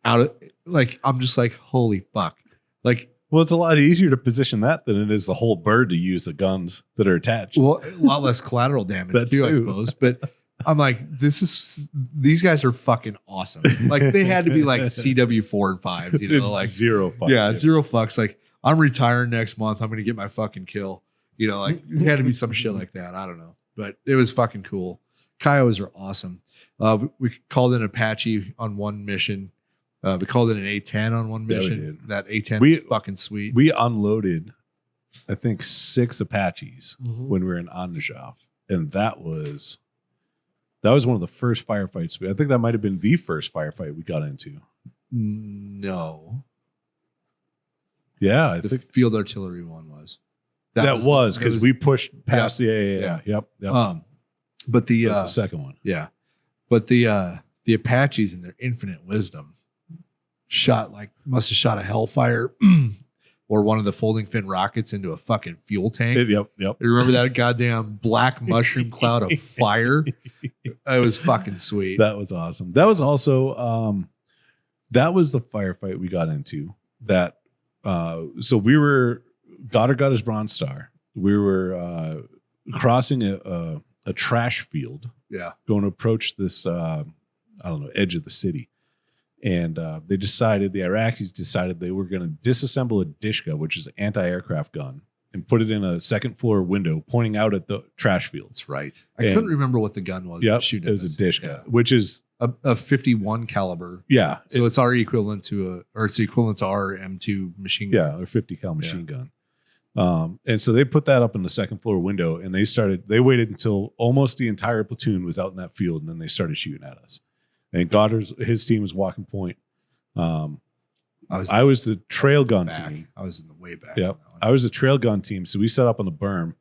Speaker 1: I'm just like, holy fuck. Like,
Speaker 2: Well, it's a lot easier to position that than it is the whole bird to use the guns that are attached.
Speaker 1: well, a lot less collateral damage
Speaker 2: That
Speaker 1: too, I
Speaker 2: too.
Speaker 1: suppose. But I'm like, these guys are fucking awesome. Like they had to be like CW4 and 5, you know,
Speaker 2: It's
Speaker 1: like
Speaker 2: zero fucking
Speaker 1: yeah,
Speaker 2: difference.
Speaker 1: zero fucks. Like I'm retiring next month. I'm going to get my fucking kill. You know, like it had to be some shit like that. I don't know, but it was fucking cool. Kiowas are awesome. We called in Apache on one mission. We called it an A10 on one
Speaker 2: Yeah, we
Speaker 1: mission.
Speaker 2: did.
Speaker 1: That A10
Speaker 2: We-
Speaker 1: was fucking sweet.
Speaker 2: We unloaded, I think, 6 Apaches
Speaker 1: Mhm.
Speaker 2: when we were in Andeshof. And that was one of the first firefights. I think that might have been the first firefight we got into.
Speaker 1: No,
Speaker 2: Yeah, I
Speaker 1: the
Speaker 2: think
Speaker 1: field artillery one was.
Speaker 2: that was because we pushed past
Speaker 1: Yeah.
Speaker 2: yeah. Yep.
Speaker 1: But the
Speaker 2: So that's the second one.
Speaker 1: yeah, but the Apaches in their infinite wisdom must have shot a Hellfire or one of the folding fin rockets into a fucking fuel tank.
Speaker 2: Yep.
Speaker 1: You remember that goddamn black mushroom cloud of fire? It was fucking sweet.
Speaker 2: That was awesome. That was also that was the firefight we got into. That so we were Goddard got his Bronze Star. We were crossing a trash field,
Speaker 1: Yeah.
Speaker 2: going to approach this edge of the city. And the Iraqis decided they were going to disassemble a Dishka, which is an anti-aircraft gun, and put it in a second floor window pointing out at the trash fields.
Speaker 1: That's right. I
Speaker 2: And-
Speaker 1: couldn't remember what the gun was.
Speaker 2: Yep,
Speaker 1: shooting
Speaker 2: it was a
Speaker 1: us.
Speaker 2: Dishka,
Speaker 1: Yeah.
Speaker 2: which is
Speaker 1: A 51 caliber.
Speaker 2: yeah,
Speaker 1: So it's our equivalent to it's the equivalent to our M2 machine gun.
Speaker 2: yeah, or 50 cal machine gun. And so they put that up in the second floor window, and they waited until almost the entire platoon was out in that field, and then they started shooting at us. And his team was walking point. I was the trail gun
Speaker 1: back.
Speaker 2: team.
Speaker 1: I was in the way back.
Speaker 2: Yep.
Speaker 1: on that one.
Speaker 2: I was the trail gun team. So we set up on the berm,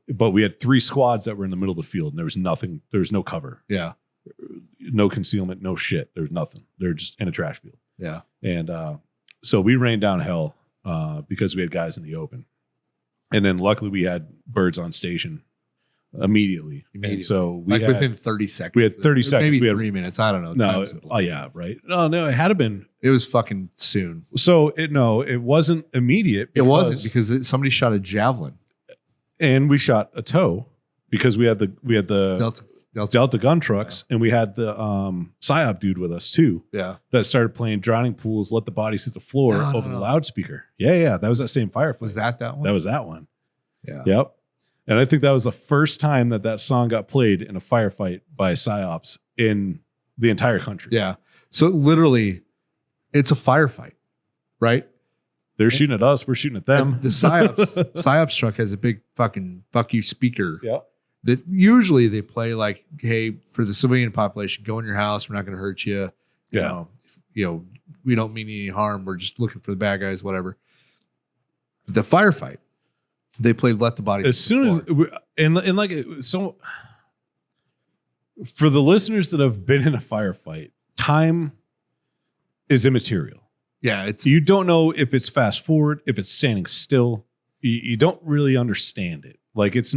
Speaker 2: but we had 3 squads that were in the middle of the field, and there was nothing. There was no cover,
Speaker 1: Yeah.
Speaker 2: no concealment, no shit. There was nothing. They're just in a trash field.
Speaker 1: Yeah.
Speaker 2: And so we rained down hell because we had guys in the open. And then luckily we had birds on station immediately. And so we
Speaker 1: like
Speaker 2: had,
Speaker 1: within 30 seconds.
Speaker 2: we had 30 seconds.
Speaker 1: Maybe
Speaker 2: We had-
Speaker 1: 3 minutes. I don't know.
Speaker 2: no,
Speaker 1: Time's a blur.
Speaker 2: oh yeah, right. No, it had to been.
Speaker 1: It was fucking soon.
Speaker 2: So it wasn't immediate.
Speaker 1: It wasn't because somebody shot a javelin.
Speaker 2: and we shot a tow because we had the Delta gun trucks, and we had the PSYOP dude with us too
Speaker 1: Yeah.
Speaker 2: that started playing drowning pools, let the bodies hit the floor
Speaker 1: No,
Speaker 2: over
Speaker 1: no.
Speaker 2: the loudspeaker. Yeah, that was that same firefight.
Speaker 1: Was that one?
Speaker 2: That was that one.
Speaker 1: Yeah.
Speaker 2: Yep. And I think that was the first time that song got played in a firefight by PSYOPs in the entire country.
Speaker 1: Yeah. So literally, it's a firefight, right?
Speaker 2: They're shooting at us. We're shooting at them.
Speaker 1: And the PSYOPs truck has a big fucking fuck you speaker
Speaker 2: Yep.
Speaker 1: that usually they play like, hey, for the civilian population, go in your house. We're not going to hurt you.
Speaker 2: Yeah.
Speaker 1: You know, we don't mean any harm. We're just looking for the bad guys, whatever. The firefight, they played Let the Bodies.
Speaker 2: As soon as and like so for the listeners that have been in a firefight, time is immaterial.
Speaker 1: Yeah, it's
Speaker 2: You don't know if it's fast forward, if it's standing still. You don't really understand it. Like it's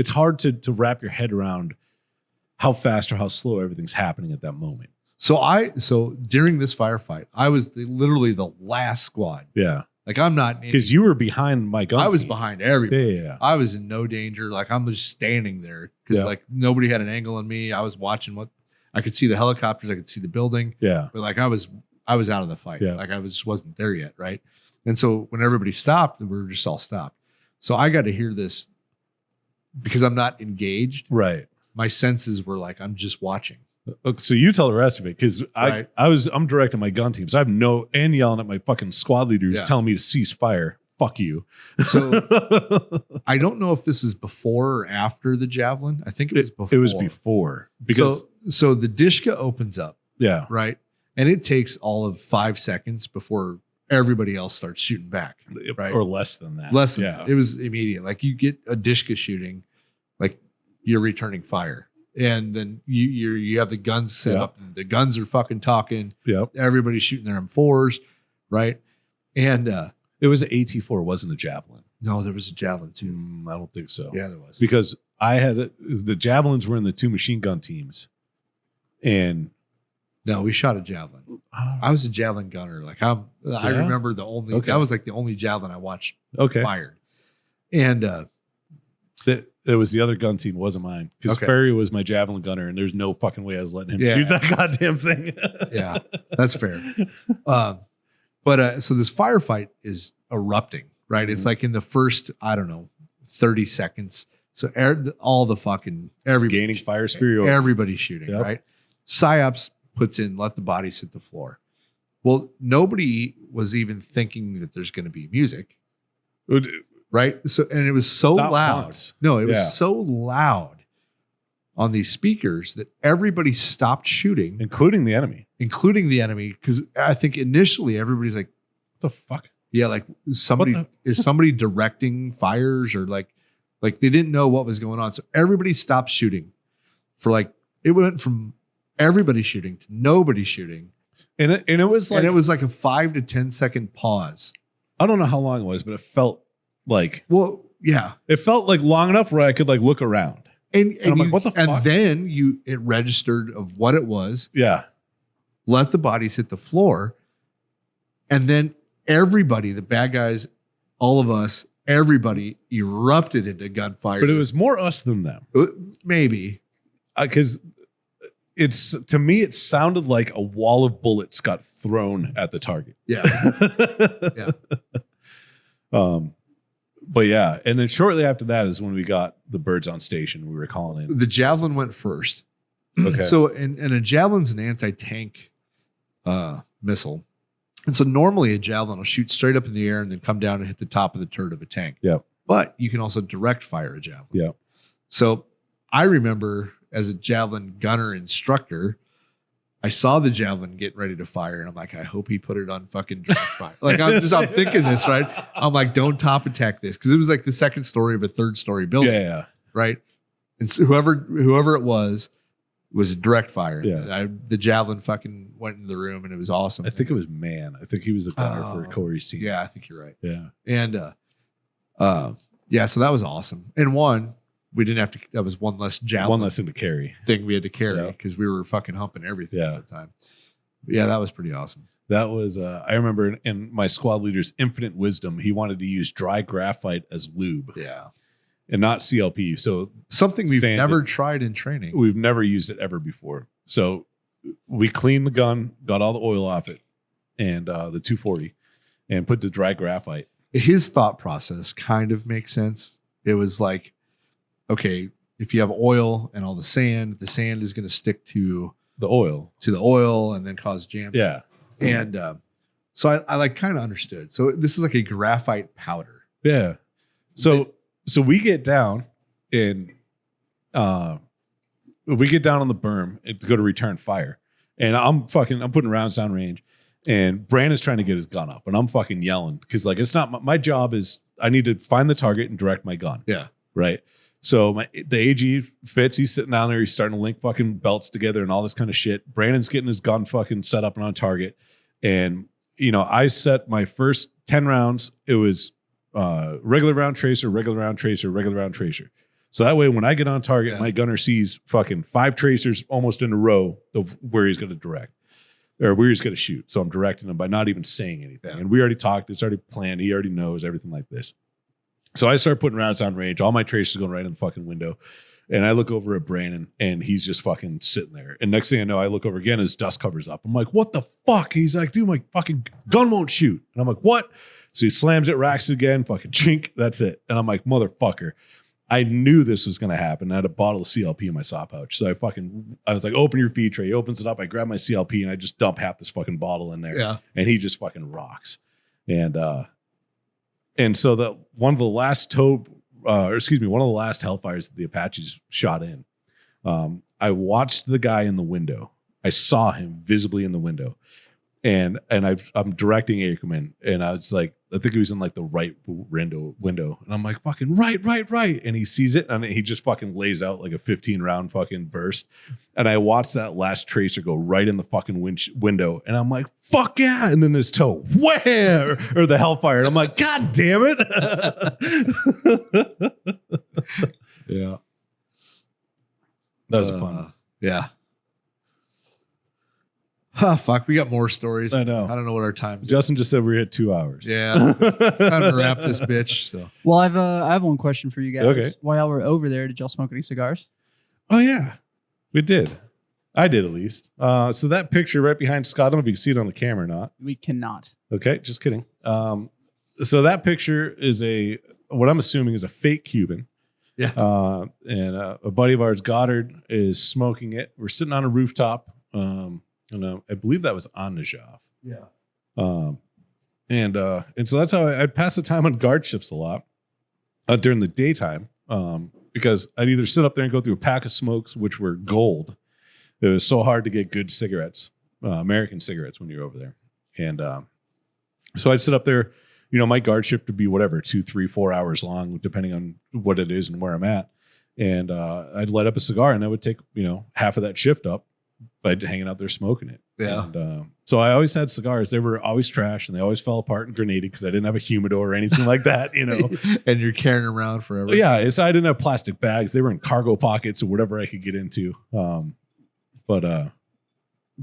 Speaker 2: hard to wrap your head around how fast or how slow everything's happening at that moment.
Speaker 1: So during this firefight, I was literally the last squad.
Speaker 2: Yeah.
Speaker 1: Like I'm not
Speaker 2: Because you were behind my gun.
Speaker 1: I was
Speaker 2: team.
Speaker 1: behind everybody.
Speaker 2: Yeah.
Speaker 1: I was in no danger. Like I'm just standing there because
Speaker 2: Yeah.
Speaker 1: like nobody had an angle on me. I was watching I could see the helicopters. I could see the building.
Speaker 2: Yeah.
Speaker 1: But like I was I was out of the fight.
Speaker 2: Yeah.
Speaker 1: Like I wasn't there yet. Right. And so when everybody stopped, we were just all stopped. So I got to hear this because I'm not engaged.
Speaker 2: Right.
Speaker 1: My senses were like, I'm just watching.
Speaker 2: Okay, so you tell the rest of it because
Speaker 1: Right.
Speaker 2: I'm directing my gun team, so I have and yelling at my fucking squad leaders
Speaker 1: Yeah.
Speaker 2: telling me to cease fire. Fuck you.
Speaker 1: So I don't know if this is before or after the javelin. I think it was before.
Speaker 2: It was before because
Speaker 1: so the Dishka opens up,
Speaker 2: yeah,
Speaker 1: right? And it takes all of 5 seconds before everybody else starts shooting back, right?
Speaker 2: or less than that.
Speaker 1: Less than
Speaker 2: yeah.
Speaker 1: that. It was immediate. Like you get a Dishka shooting, like you're returning fire. And then you have the guns set
Speaker 2: Yep.
Speaker 1: up. And the guns are fucking talking.
Speaker 2: Yep.
Speaker 1: Everybody's shooting their M4s, right? And
Speaker 2: It was an AT4, wasn't a javelin.
Speaker 1: no, there was a javelin too.
Speaker 2: I don't think so.
Speaker 1: Yeah, there was.
Speaker 2: Because the javelins were in the 2 machine gun teams, and
Speaker 1: No, we shot a javelin. I was a javelin gunner. Like I
Speaker 2: Yeah?
Speaker 1: remember the only
Speaker 2: Okay.
Speaker 1: that was like the only javelin I watched
Speaker 2: okay,
Speaker 1: fired. And
Speaker 2: it was the other gun team, wasn't mine. Because
Speaker 1: Okay.
Speaker 2: Ferry was my javelin gunner, and there's no fucking way I was letting him
Speaker 1: Yeah.
Speaker 2: shoot that goddamn thing.
Speaker 1: yeah, that's fair. But so this firefight is erupting, right? It's
Speaker 2: Mhm.
Speaker 1: like in the first, I don't know, 30 seconds. So all the fucking everybody
Speaker 2: Gaining fire superiority.
Speaker 1: everybody's shooting,
Speaker 2: Yep.
Speaker 1: right? PsyOps puts in let the bodies hit the floor. Well, nobody was even thinking that there's going to be music, right? So and it was so
Speaker 2: Not
Speaker 1: loud.
Speaker 2: once.
Speaker 1: No, it
Speaker 2: Yeah.
Speaker 1: was so loud on these speakers that everybody stopped shooting,
Speaker 2: including the enemy.
Speaker 1: including the enemy. Because I think initially everybody's like,
Speaker 2: What the fuck?
Speaker 1: yeah, like somebody
Speaker 2: What
Speaker 1: is somebody directing fires or like they didn't know what was going on. So everybody stopped shooting for like it went from everybody shooting to nobody shooting.
Speaker 2: And it was like
Speaker 1: And it was like a 5 to 10 second pause.
Speaker 2: I don't know how long it was, but it felt like
Speaker 1: Well, yeah.
Speaker 2: long enough where I could like look around.
Speaker 1: And
Speaker 2: I'm like, what the fuck?
Speaker 1: And then it registered of what it was,
Speaker 2: Yeah.
Speaker 1: let the bodies hit the floor. And then everybody, the bad guys, all of us, everybody erupted into gunfire.
Speaker 2: But it was more us than them.
Speaker 1: Maybe.
Speaker 2: Because to me, it sounded like a wall of bullets got thrown at the target.
Speaker 1: Yeah. Yeah.
Speaker 2: But yeah. And then shortly after that is when we got the birds on station. We were calling in.
Speaker 1: The javelin went first.
Speaker 2: Okay.
Speaker 1: So, and a javelin's an anti-tank missile. And so normally a javelin will shoot straight up in the air and then come down and hit the top of the turret of a tank.
Speaker 2: Yep.
Speaker 1: But you can also direct fire a javelin.
Speaker 2: Yep.
Speaker 1: So I remember as a javelin gunner instructor, I saw the javelin getting ready to fire, and I'm like, I hope he put it on fucking direct fire. Like I'm thinking this, right? I'm like, don't top attack this because it was like the second story of a 3rd story building,
Speaker 2: Yeah.
Speaker 1: right? And so whoever it was direct fire.
Speaker 2: Yeah.
Speaker 1: The javelin fucking went into the room, and it was awesome.
Speaker 2: I think it was Man. I think he was the gunner for Corey's team.
Speaker 1: Yeah, I think you're right.
Speaker 2: Yeah.
Speaker 1: And yeah, so that was awesome. And we didn't have to. That was one less javelin.
Speaker 2: One less thing to carry.
Speaker 1: thing we had to carry
Speaker 2: Yeah.
Speaker 1: because we were fucking humping everything
Speaker 2: Yeah.
Speaker 1: at the time. But yeah, that was pretty awesome.
Speaker 2: That was, I remember in my squad leader's infinite wisdom, he wanted to use dry graphite as lube
Speaker 1: Yeah.
Speaker 2: and not CLP. So
Speaker 1: Something we've
Speaker 2: Sanded.
Speaker 1: never tried in training.
Speaker 2: we've never used it ever before. So we cleaned the gun, got all the oil off it and the 240 and put the dry graphite.
Speaker 1: His thought process kind of makes sense. It was like, okay, if you have oil and all the sand is going to stick to
Speaker 2: The oil.
Speaker 1: the oil and then cause jam.
Speaker 2: Yeah.
Speaker 1: And so I like kind of understood. So this is like a graphite powder.
Speaker 2: Yeah. So we get down and we get down on the berm to go to return fire. And I'm putting rounds down range. And Brandon's trying to get his gun up. And I'm fucking yelling. Because like it's not my job is I need to find the target and direct my gun.
Speaker 1: Yeah.
Speaker 2: Right. So the AG fits, he's sitting down there, he's starting to link fucking belts together and all this kind of shit. Brandon's getting his gun fucking set up and on target. And, I set my first 10 rounds. It was regular round tracer, regular round tracer, regular round tracer. So that way, when I get on target, my gunner sees fucking 5 tracers almost in a row of where he's going to direct or where he's going to shoot. So I'm directing him by not even saying anything.
Speaker 1: Yeah.
Speaker 2: And we already talked. It's already planned. He already knows everything like this. So I start putting rounds on range. All my tracers going right in the fucking window. And I look over at Brandon and he's just fucking sitting there. And next thing I know, I look over again, his dust covers up. I'm like, what the fuck? He's like, dude, my fucking gun won't shoot. And I'm like, what? So he slams it, racks it again, fucking chink. That's it. And I'm like, motherfucker. I knew this was going to happen. I had a bottle of CLP in my saw pouch. So I was like, open your feed tray. He opens it up. I grab my CLP and I just dump half this fucking bottle in there.
Speaker 1: Yeah.
Speaker 2: And he just fucking rocks. And so one of the last Hellfires that the Apaches shot in, I watched the guy in the window. I saw him visibly in the window. And I'm directing Ackerman, and I was like, I think he was in like the right window, and I'm like, fucking right, and he sees it, and he just fucking lays out like a 15 round fucking burst, and I watched that last tracer go right in the fucking window, and I'm like, fuck yeah, and then this toe, where, or the Hellfire, and I'm like, god damn it,
Speaker 1: Yeah.
Speaker 2: that was fun.
Speaker 1: Yeah. Ah, fuck. We got more stories.
Speaker 2: I know.
Speaker 1: I don't know what our time is.
Speaker 2: Justin just said we had 2 hours.
Speaker 1: Yeah. Time to wrap this bitch. So
Speaker 3: Well, I have one question for you guys.
Speaker 2: Okay.
Speaker 3: While y'all were over there, did y'all smoke any cigars?
Speaker 2: Oh yeah, we did. I did at least. So that picture right behind Scott, I don't know if you can see it on the camera or not.
Speaker 3: We cannot.
Speaker 2: Okay, just kidding. So that picture is what I'm assuming is a fake Cuban.
Speaker 1: yeah.
Speaker 2: And a buddy of ours, Goddard, is smoking it. We're sitting on a rooftop. And I believe that was on Najaf.
Speaker 1: Yeah.
Speaker 2: And so that's how I'd pass the time on guard shifts a lot during the daytime, because I'd either sit up there and go through a pack of smokes, which were gold. It was so hard to get good cigarettes, American cigarettes, when you're over there. And so I'd sit up there. My guard shift would be whatever, 2, 3, 4 hours long, depending on what it is and where I'm at. And I'd light up a cigar, and I would take half of that shift up by hanging out there smoking it.
Speaker 1: Yeah.
Speaker 2: And so I always had cigars. They were always trash, and they always fell apart and grenaded because I didn't have a humidor or anything like that,
Speaker 1: And you're carrying around forever.
Speaker 2: Yeah, so I didn't have plastic bags. They were in cargo pockets or whatever I could get into. But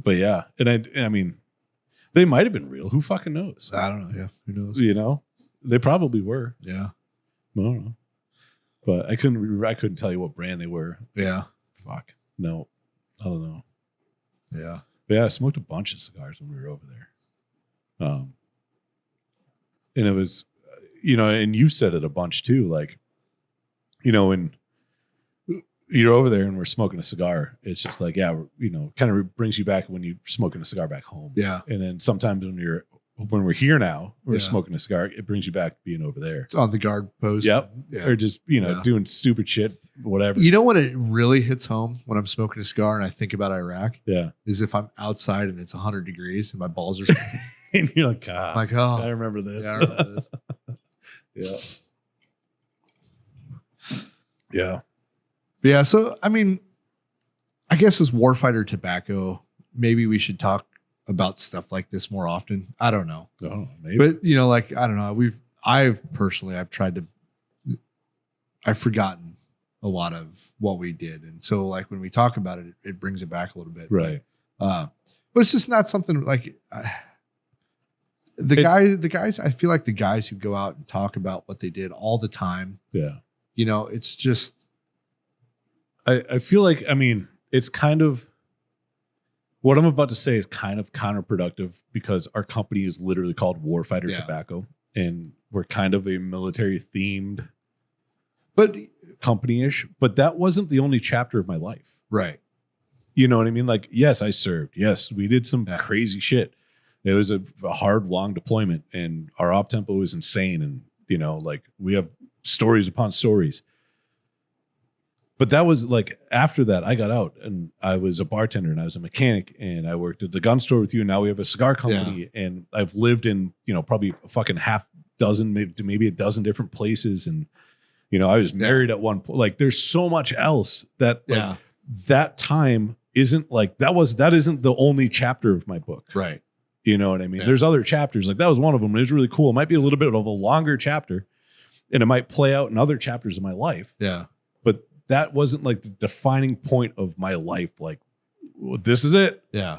Speaker 2: yeah, and I mean, they might have been real. Who fucking knows?
Speaker 1: I don't know. Yeah. Who knows?
Speaker 2: They probably were.
Speaker 1: Yeah.
Speaker 2: I don't know. But I couldn't tell you what brand they were.
Speaker 1: Yeah.
Speaker 2: Fuck. No, I don't know.
Speaker 1: Yeah.
Speaker 2: But yeah, I smoked a bunch of cigars when we were over there. And it was, and you said it a bunch too. Like, when you're over there and we're smoking a cigar, it's just like, yeah, kind of brings you back when you're smoking a cigar back home.
Speaker 1: Yeah.
Speaker 2: And then sometimes when we're here now, we're
Speaker 1: Yeah.
Speaker 2: smoking a cigar, it brings you back to being over there.
Speaker 1: It's on the guard post.
Speaker 2: Yep.
Speaker 1: Yeah.
Speaker 2: Or just,
Speaker 1: Yeah.
Speaker 2: doing stupid shit, whatever.
Speaker 1: You know what it really hits home when I'm smoking a cigar and I think about Iraq
Speaker 2: Yeah.
Speaker 1: is if I'm outside and it's 100 degrees and my balls are
Speaker 2: And you're like, God,
Speaker 1: I'm like, oh,
Speaker 2: I remember this.
Speaker 1: yeah, I remember this.
Speaker 2: Yeah. Yeah.
Speaker 1: Yeah. So, I mean, I guess as Warfighter Tobacco, maybe we should talk about stuff like this more often. I don't know.
Speaker 2: Oh, maybe.
Speaker 1: But, I don't know. I've forgotten a lot of what we did. And so like when we talk about it, it brings it back a little bit.
Speaker 2: Right.
Speaker 1: But it's just not something like the guys, I feel like the guys who go out and talk about what they did all the time,
Speaker 2: Yeah.
Speaker 1: it's just,
Speaker 2: I feel like, it's kind of what I'm about to say is kind of counterproductive because our company is literally called Warfighter
Speaker 1: Yeah.
Speaker 2: Tobacco, and we're kind of a military themed
Speaker 1: but
Speaker 2: company-ish, but that wasn't the only chapter of my life.
Speaker 1: right.
Speaker 2: You know what I mean? Like, yes, I served. Yes, we did some
Speaker 1: Yeah.
Speaker 2: crazy shit. It was a hard, long deployment, and our op tempo was insane. And, we have stories upon stories. But that was like, after that, I got out and I was a bartender and I was a mechanic and I worked at the gun store with you. And now we have a cigar company and I've lived in, probably a fucking half dozen, maybe a dozen different places. And, I was married at one point. Like, there's so much else that that time isn't like, that isn't the only chapter of my book.
Speaker 1: Right.
Speaker 2: You know what I mean?
Speaker 1: Yeah.
Speaker 2: There's other chapters. Like, that was one of them. It was really cool. It might be a little bit of a longer chapter and it might play out in other chapters of my life.
Speaker 1: Yeah.
Speaker 2: But that wasn't like the defining point of my life. Like, well, this is it.
Speaker 1: Yeah.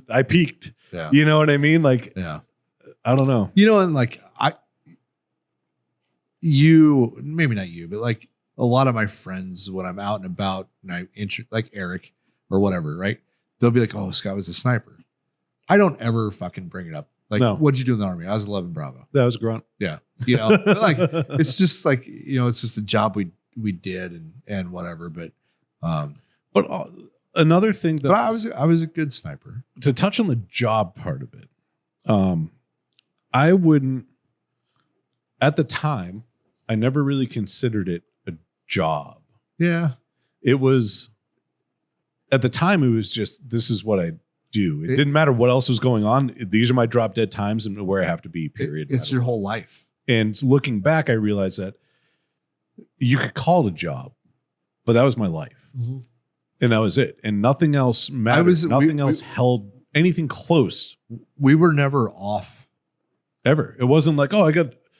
Speaker 2: I peaked.
Speaker 1: Yeah.
Speaker 2: You know what I mean? Like,
Speaker 1: Yeah.
Speaker 2: I don't know.
Speaker 1: And like maybe not you, but like a lot of my friends when I'm out and about and like Eric or whatever, right? They'll be like, "Oh, Scott was a sniper." I don't ever fucking bring it up. Like,
Speaker 2: No.
Speaker 1: What'd you do in the Army? I was 11 Bravo.
Speaker 2: That was grunt.
Speaker 1: Yeah. Like it's just like, it's just a job we did and whatever. But
Speaker 2: another thing that
Speaker 1: I was a good sniper.
Speaker 2: To touch on the job part of it, I wouldn't, at the time, I never really considered it a job.
Speaker 1: Yeah.
Speaker 2: It was, at the time, it was just, this is what I do. It didn't matter what else was going on. These are my drop dead times and where I have to be, period.
Speaker 1: It's your whole life.
Speaker 2: And looking back, I realized that you could call it a job, but that was my life. Mm-hmm. And that was it. And nothing else mattered. Nothing else held anything close.
Speaker 1: We were never off.
Speaker 2: Ever. It wasn't like, oh,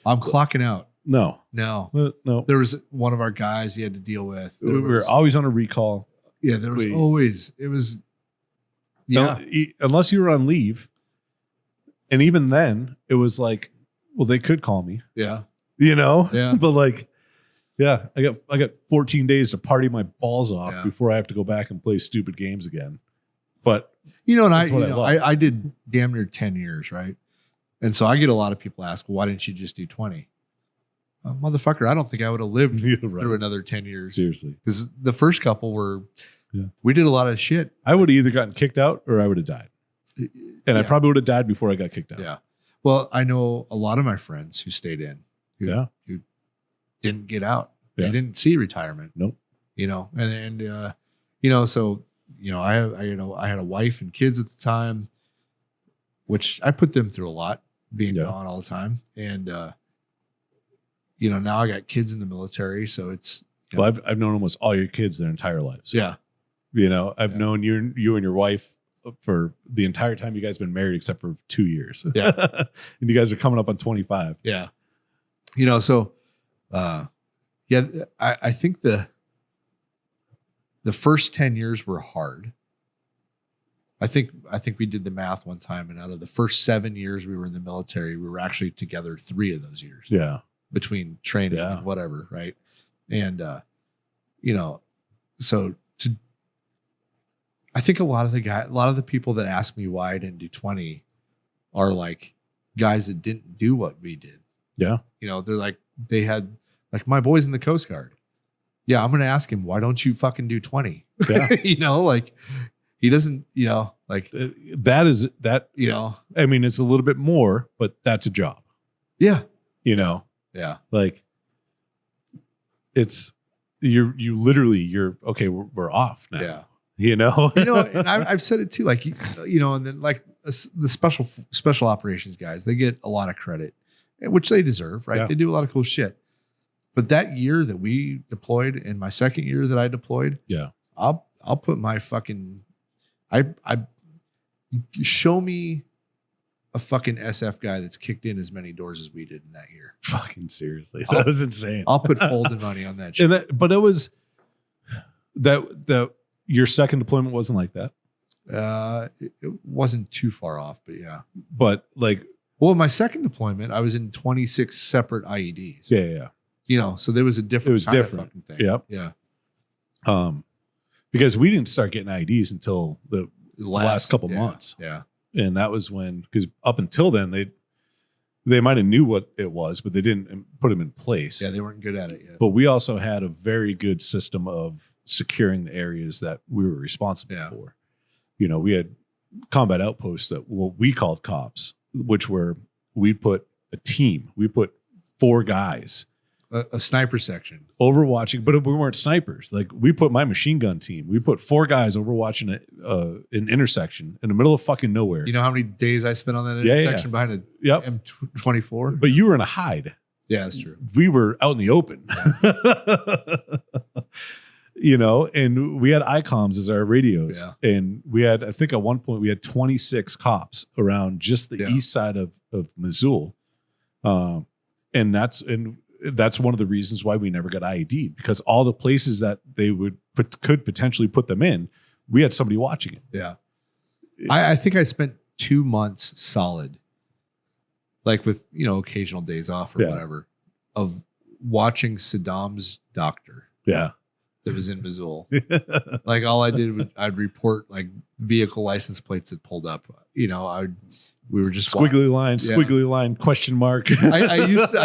Speaker 1: I'm clocking out.
Speaker 2: No.
Speaker 1: There was one of our guys he had to deal with.
Speaker 2: We were always on a recall.
Speaker 1: Yeah, there was always, it was, yeah.
Speaker 2: Unless you were on leave. And even then, it was like, well, they could call me.
Speaker 1: Yeah.
Speaker 2: Yeah. But like, yeah, I got 14 days to party my balls off before I have to go back and play stupid games again. But
Speaker 1: and I did damn near 10 years, right? And so I get a lot of people ask, well, why didn't you just do 20? Motherfucker, I don't think I would have lived through another 10 years.
Speaker 2: Seriously.
Speaker 1: Because the first couple we did a lot of shit.
Speaker 2: I would have either gotten kicked out or I would have died. And I probably would have died before I got kicked out.
Speaker 1: Yeah. Well, I know a lot of my friends who stayed in, who didn't get out. They didn't see retirement.
Speaker 2: Nope.
Speaker 1: So, I had a wife and kids at the time, which I put them through a lot, being gone all the time. And, now I got kids in the military. So it's,
Speaker 2: I've known almost all your kids their entire lives.
Speaker 1: Yeah.
Speaker 2: I've known you and your wife for the entire time you guys have been married, except for 2 years.
Speaker 1: Yeah.
Speaker 2: And you guys are coming up on 25.
Speaker 1: Yeah. I think the first 10 years were hard. I think we did the math one time, and out of the first 7 years we were in the military, we were actually together 3 of those years.
Speaker 2: Yeah.
Speaker 1: Between training and whatever. Right. And, I think a lot of the people that ask me why I didn't do 20 are like guys that didn't do what we did.
Speaker 2: Yeah.
Speaker 1: They're like, they had like my boy's in the Coast Guard. Yeah. I'm going to ask him, why don't you fucking do 20?
Speaker 2: Yeah.
Speaker 1: Like he doesn't, like
Speaker 2: that is that, I mean, it's a little bit more, but that's a job.
Speaker 1: Yeah.
Speaker 2: Yeah. Like it's, you're okay. We're off now.
Speaker 1: Yeah.
Speaker 2: And
Speaker 1: I've said it too, like, and then like the special operations guys, they get a lot of credit, which they deserve, right? Yeah. They do a lot of cool shit. But that year that we deployed and my second year that I deployed, I'll put my fucking, I show me a fucking SF guy that's kicked in as many doors as we did in that year.
Speaker 2: Fucking seriously. That was insane.
Speaker 1: I'll put folded money on that shit.
Speaker 2: But it was that your second deployment wasn't like that.
Speaker 1: It wasn't too far off, but yeah.
Speaker 2: But like,
Speaker 1: well, my second deployment, I was in 26 separate IEDs.
Speaker 2: Yeah.
Speaker 1: So there was a different.
Speaker 2: It was different
Speaker 1: fucking thing.
Speaker 2: Yep.
Speaker 1: Yeah.
Speaker 2: Because we didn't start getting IEDs until the last couple months.
Speaker 1: Yeah.
Speaker 2: And that was when, because up until then they might have knew what it was, but they didn't put them in place.
Speaker 1: Yeah, they weren't good at it yet.
Speaker 2: But we also had a very good system of securing the areas that we were responsible for. We had combat outposts that what we called cops, which were, we put a team, we put 4 guys.
Speaker 1: A sniper section.
Speaker 2: Overwatching, but we weren't snipers. Like we put my machine gun team, we put 4 guys overwatching an intersection in the middle of fucking nowhere.
Speaker 1: You know how many days I spent on that intersection behind a M24?
Speaker 2: But you were in a hide.
Speaker 1: Yeah, that's true.
Speaker 2: We were out in the open. And we had ICOMs as our radios.
Speaker 1: Yeah.
Speaker 2: And we had, I think at one point we had 26 cops around just the east side of Missoula. And that's one of the reasons why we never got IED'd, because all the places that they could potentially put them in, we had somebody watching it.
Speaker 1: Yeah. I think I spent 2 months solid, like with, occasional days off or whatever, of watching Saddam's doctor
Speaker 2: Yeah.
Speaker 1: that was in Missoula. Like all I did was I'd report like vehicle license plates that pulled up. We were just
Speaker 2: Squiggly line, question mark.
Speaker 1: I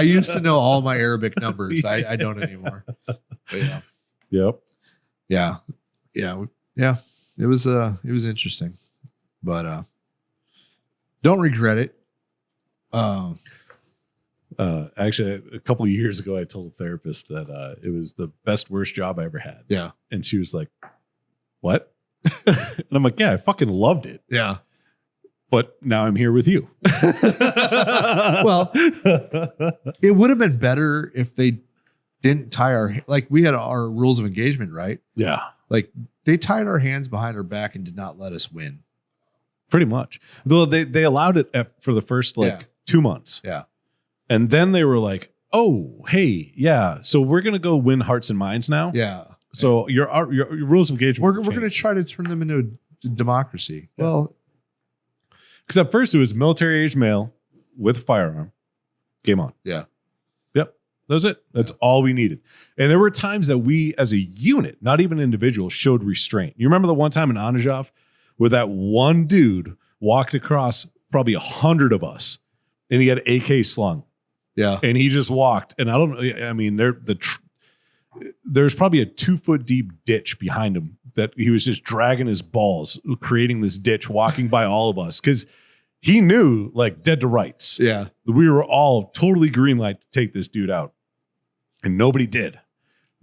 Speaker 1: used to know all my Arabic numbers. I don't anymore. But yeah.
Speaker 2: Yep.
Speaker 1: Yeah. It was interesting, but don't regret it.
Speaker 2: Actually, a couple of years ago, I told a therapist that it was the best, worst job I ever had.
Speaker 1: Yeah.
Speaker 2: And she was like, what? And I'm like, yeah, I fucking loved it.
Speaker 1: Yeah.
Speaker 2: But now I'm here with you.
Speaker 1: Well, it would have been better if they didn't tie we had our rules of engagement, right?
Speaker 2: Yeah.
Speaker 1: Like they tied our hands behind our back and did not let us win.
Speaker 2: Pretty much. Though they allowed it for the first 2 months.
Speaker 1: Yeah.
Speaker 2: And then they were like, oh, hey, yeah. So we're going to go win hearts and minds now.
Speaker 1: Yeah.
Speaker 2: So your rules of engagement.
Speaker 1: We're going to try to turn them into a democracy.
Speaker 2: Yeah.
Speaker 1: Well,
Speaker 2: because at first it was military age male with a firearm. Game on.
Speaker 1: Yeah.
Speaker 2: Yep. That was it. That's all we needed. And there were times that we as a unit, not even individuals, showed restraint. You remember the one time in Anajov where that one dude walked across probably 100 of us and he had AK slung.
Speaker 1: Yeah.
Speaker 2: And he just walked. And there's probably a 2-foot deep ditch behind him that he was just dragging his balls, creating this ditch, walking by all of us. Because he knew, like, dead to rights.
Speaker 1: Yeah.
Speaker 2: We were all totally green light to take this dude out. And nobody did.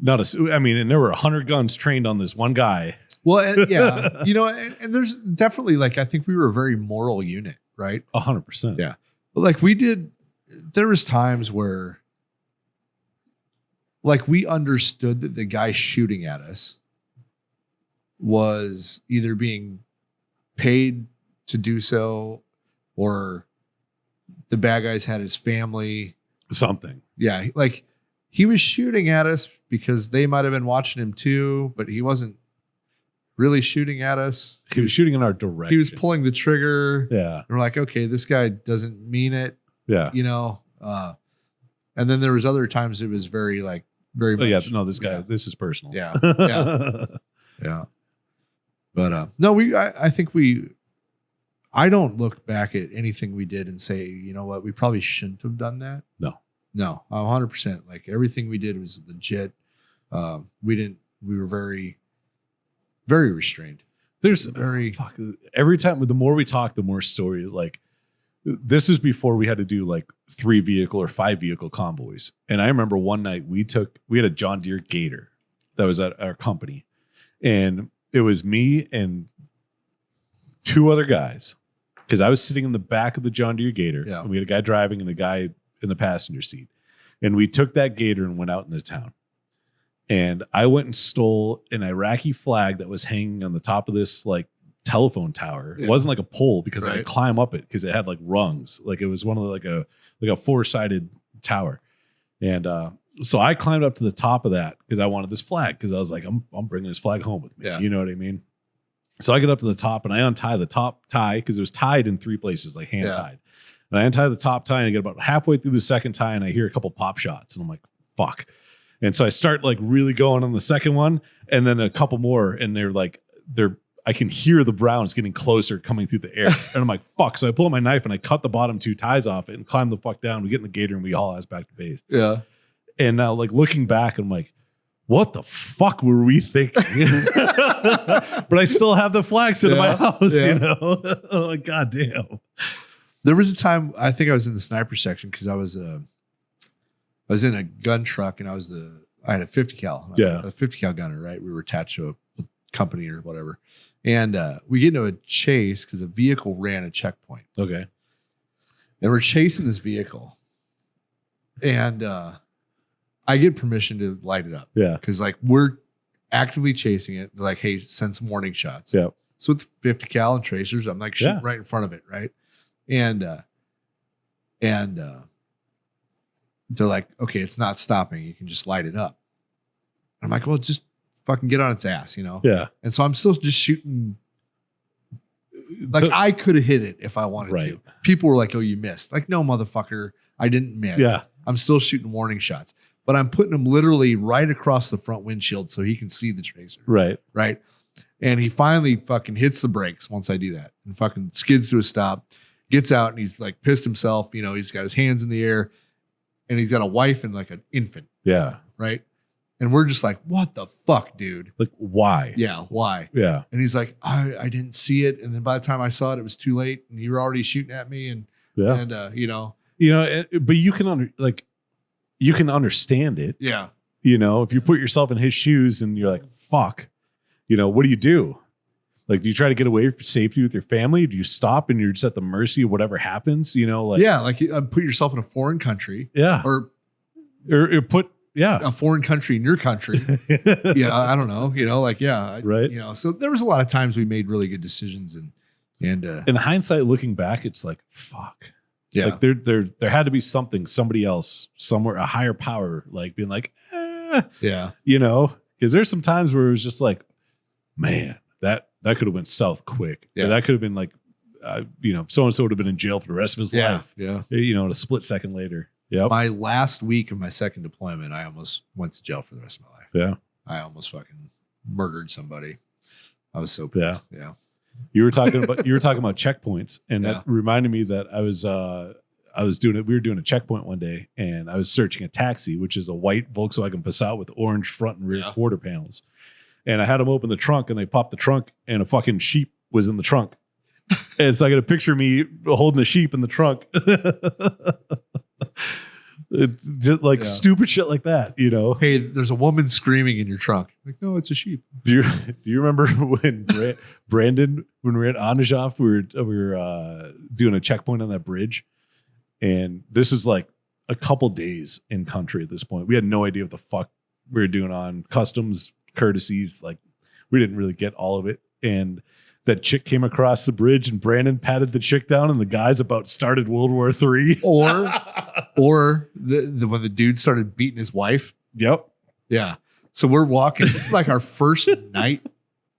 Speaker 2: And there were 100 guns trained on this one guy.
Speaker 1: Well, and there's definitely, I think we were a very moral unit, right?
Speaker 2: 100%.
Speaker 1: Yeah. There was times where, we understood that the guy shooting at us was either being paid to do so or the bad guys had his family.
Speaker 2: Something.
Speaker 1: Yeah. He was shooting at us because they might have been watching him too, but he wasn't really shooting at us.
Speaker 2: He was shooting in our direction.
Speaker 1: He was pulling the trigger.
Speaker 2: Yeah.
Speaker 1: And we're like, okay, this guy doesn't mean it.
Speaker 2: Yeah.
Speaker 1: And then there was other times it was very very much.
Speaker 2: Yeah. No, this guy, this is personal.
Speaker 1: Yeah. Yeah. Yeah. But I think I don't look back at anything we did and say, you know what, we probably shouldn't have done that. No, 100%. Everything we did was legit. We were very, very restrained.
Speaker 2: There's every time, the more we talk, the more stories. This is before we had to do 3 vehicle or 5 vehicle convoys. And I remember one night we had a John Deere Gator that was at our company. And it was me and 2 other guys. Because I was sitting in the back of the John Deere Gator.
Speaker 1: Yeah.
Speaker 2: And we had a guy driving and a guy in the passenger seat. And we took that Gator and went out into town. And I went and stole an Iraqi flag that was hanging on the top of this telephone tower.
Speaker 1: Yeah.
Speaker 2: It wasn't like a pole because I
Speaker 1: Right.
Speaker 2: could climb up it because it had rungs. It was one of a 4-sided tower. And so I climbed up to the top of that because I wanted this flag because I was like, I'm bringing this flag home with me.
Speaker 1: Yeah.
Speaker 2: You know what I mean? So I get up to the top and I untie the top tie because it was tied in 3 places, hand tied. And I untie the top tie and I get about halfway through the second tie and I hear a couple pop shots and I'm like, fuck. And so I start really going on the second one and then a couple more and I can hear the browns getting closer coming through the air. And I'm like, fuck. So I pull out my knife and I cut the bottom 2 ties off it and climb the fuck down. We get in the Gator and we haul ass back to base.
Speaker 1: Yeah.
Speaker 2: And now looking back, I'm like, what the fuck were we thinking? But I still have the flags in my house, Oh my God damn.
Speaker 1: There was a time I think I was in the sniper section because I was in a gun truck and I had a 50 cal.
Speaker 2: Yeah.
Speaker 1: A 50 cal gunner, right? We were attached to a company or whatever. And we get into a chase because a vehicle ran a checkpoint.
Speaker 2: Okay.
Speaker 1: And we're chasing this vehicle. And I get permission to light it up.
Speaker 2: Yeah.
Speaker 1: Because we're actively chasing it. They're like, hey, send some warning shots.
Speaker 2: Yeah.
Speaker 1: So with 50 cal and tracers, I'm shooting right in front of it, right? And they're like, okay, it's not stopping. You can just light it up. I'm like, well, just fucking get on its ass,
Speaker 2: Yeah.
Speaker 1: And so I'm still just shooting. I could have hit it if I wanted
Speaker 2: Right.
Speaker 1: to. People were like, oh, you missed. No, motherfucker, I didn't miss.
Speaker 2: Yeah.
Speaker 1: I'm still shooting warning shots. but I'm putting him literally right across the front windshield so he can see the tracer.
Speaker 2: Right.
Speaker 1: Right. And he finally fucking hits the brakes once I do that and fucking skids to a stop, gets out, and he's like pissed himself. You know, he's got his hands in the air and he's got a wife and like an infant.
Speaker 2: Yeah.
Speaker 1: Right. And we're just like, what the fuck, dude?
Speaker 2: Like, why?
Speaker 1: Yeah. Why?
Speaker 2: Yeah.
Speaker 1: And he's like, I didn't see it. And then by the time I saw it, it was too late. And you were already shooting at me. And,
Speaker 2: Yeah.
Speaker 1: and you know.
Speaker 2: But you can you can understand it.
Speaker 1: Yeah.
Speaker 2: You know, if you put yourself in his shoes and you're like, fuck, you know, what do you do? Like, do you try to get away for safety with your family? Do you stop and you're just at the mercy of whatever happens? You know, like,
Speaker 1: yeah, like put yourself in a foreign country.
Speaker 2: Yeah.
Speaker 1: Or
Speaker 2: put, yeah,
Speaker 1: a foreign country in your country. Yeah, I don't know. You know, like, yeah.
Speaker 2: Right.
Speaker 1: You know, so there was a lot of times we made really good decisions and
Speaker 2: in hindsight, looking back, it's like, fuck.
Speaker 1: Yeah.
Speaker 2: Like there had to be somebody else somewhere, a higher power, like being like,
Speaker 1: yeah,
Speaker 2: you know, because there's some times where it was just like, man, that could have went south quick.
Speaker 1: Yeah.
Speaker 2: That could have been like, you know, so-and-so would have been in jail for the rest of his life.
Speaker 1: Yeah.
Speaker 2: You know, in a split second later. Yeah.
Speaker 1: My last week of my second deployment, I almost went to jail for the rest of my life.
Speaker 2: Yeah.
Speaker 1: I almost fucking murdered somebody. I was so pissed. Yeah.
Speaker 2: You were talking about checkpoints, and
Speaker 1: Yeah.
Speaker 2: that reminded me that we were doing a checkpoint one day, and I was searching a taxi, which is a white Volkswagen Passat with orange front and rear quarter panels. And I had them open the trunk, and they popped the trunk, and a fucking sheep was in the trunk. And so I got a picture of me holding a sheep in the trunk. It's just like stupid shit like that, you know.
Speaker 1: Hey, there's a woman screaming in your trunk. Like, no, it's a sheep.
Speaker 2: Do you remember when Brandon, when we were at Anajaf, we were doing a checkpoint on that bridge, and this was like a couple days in country at this point. We had no idea what the fuck we were doing on customs courtesies. Like, we didn't really get all of it, and that chick came across the bridge, and Brandon patted the chick down, and the guys about started World War III.
Speaker 1: Or the when the dude started beating his wife.
Speaker 2: Yep.
Speaker 1: Yeah. So we're walking. This is like our first night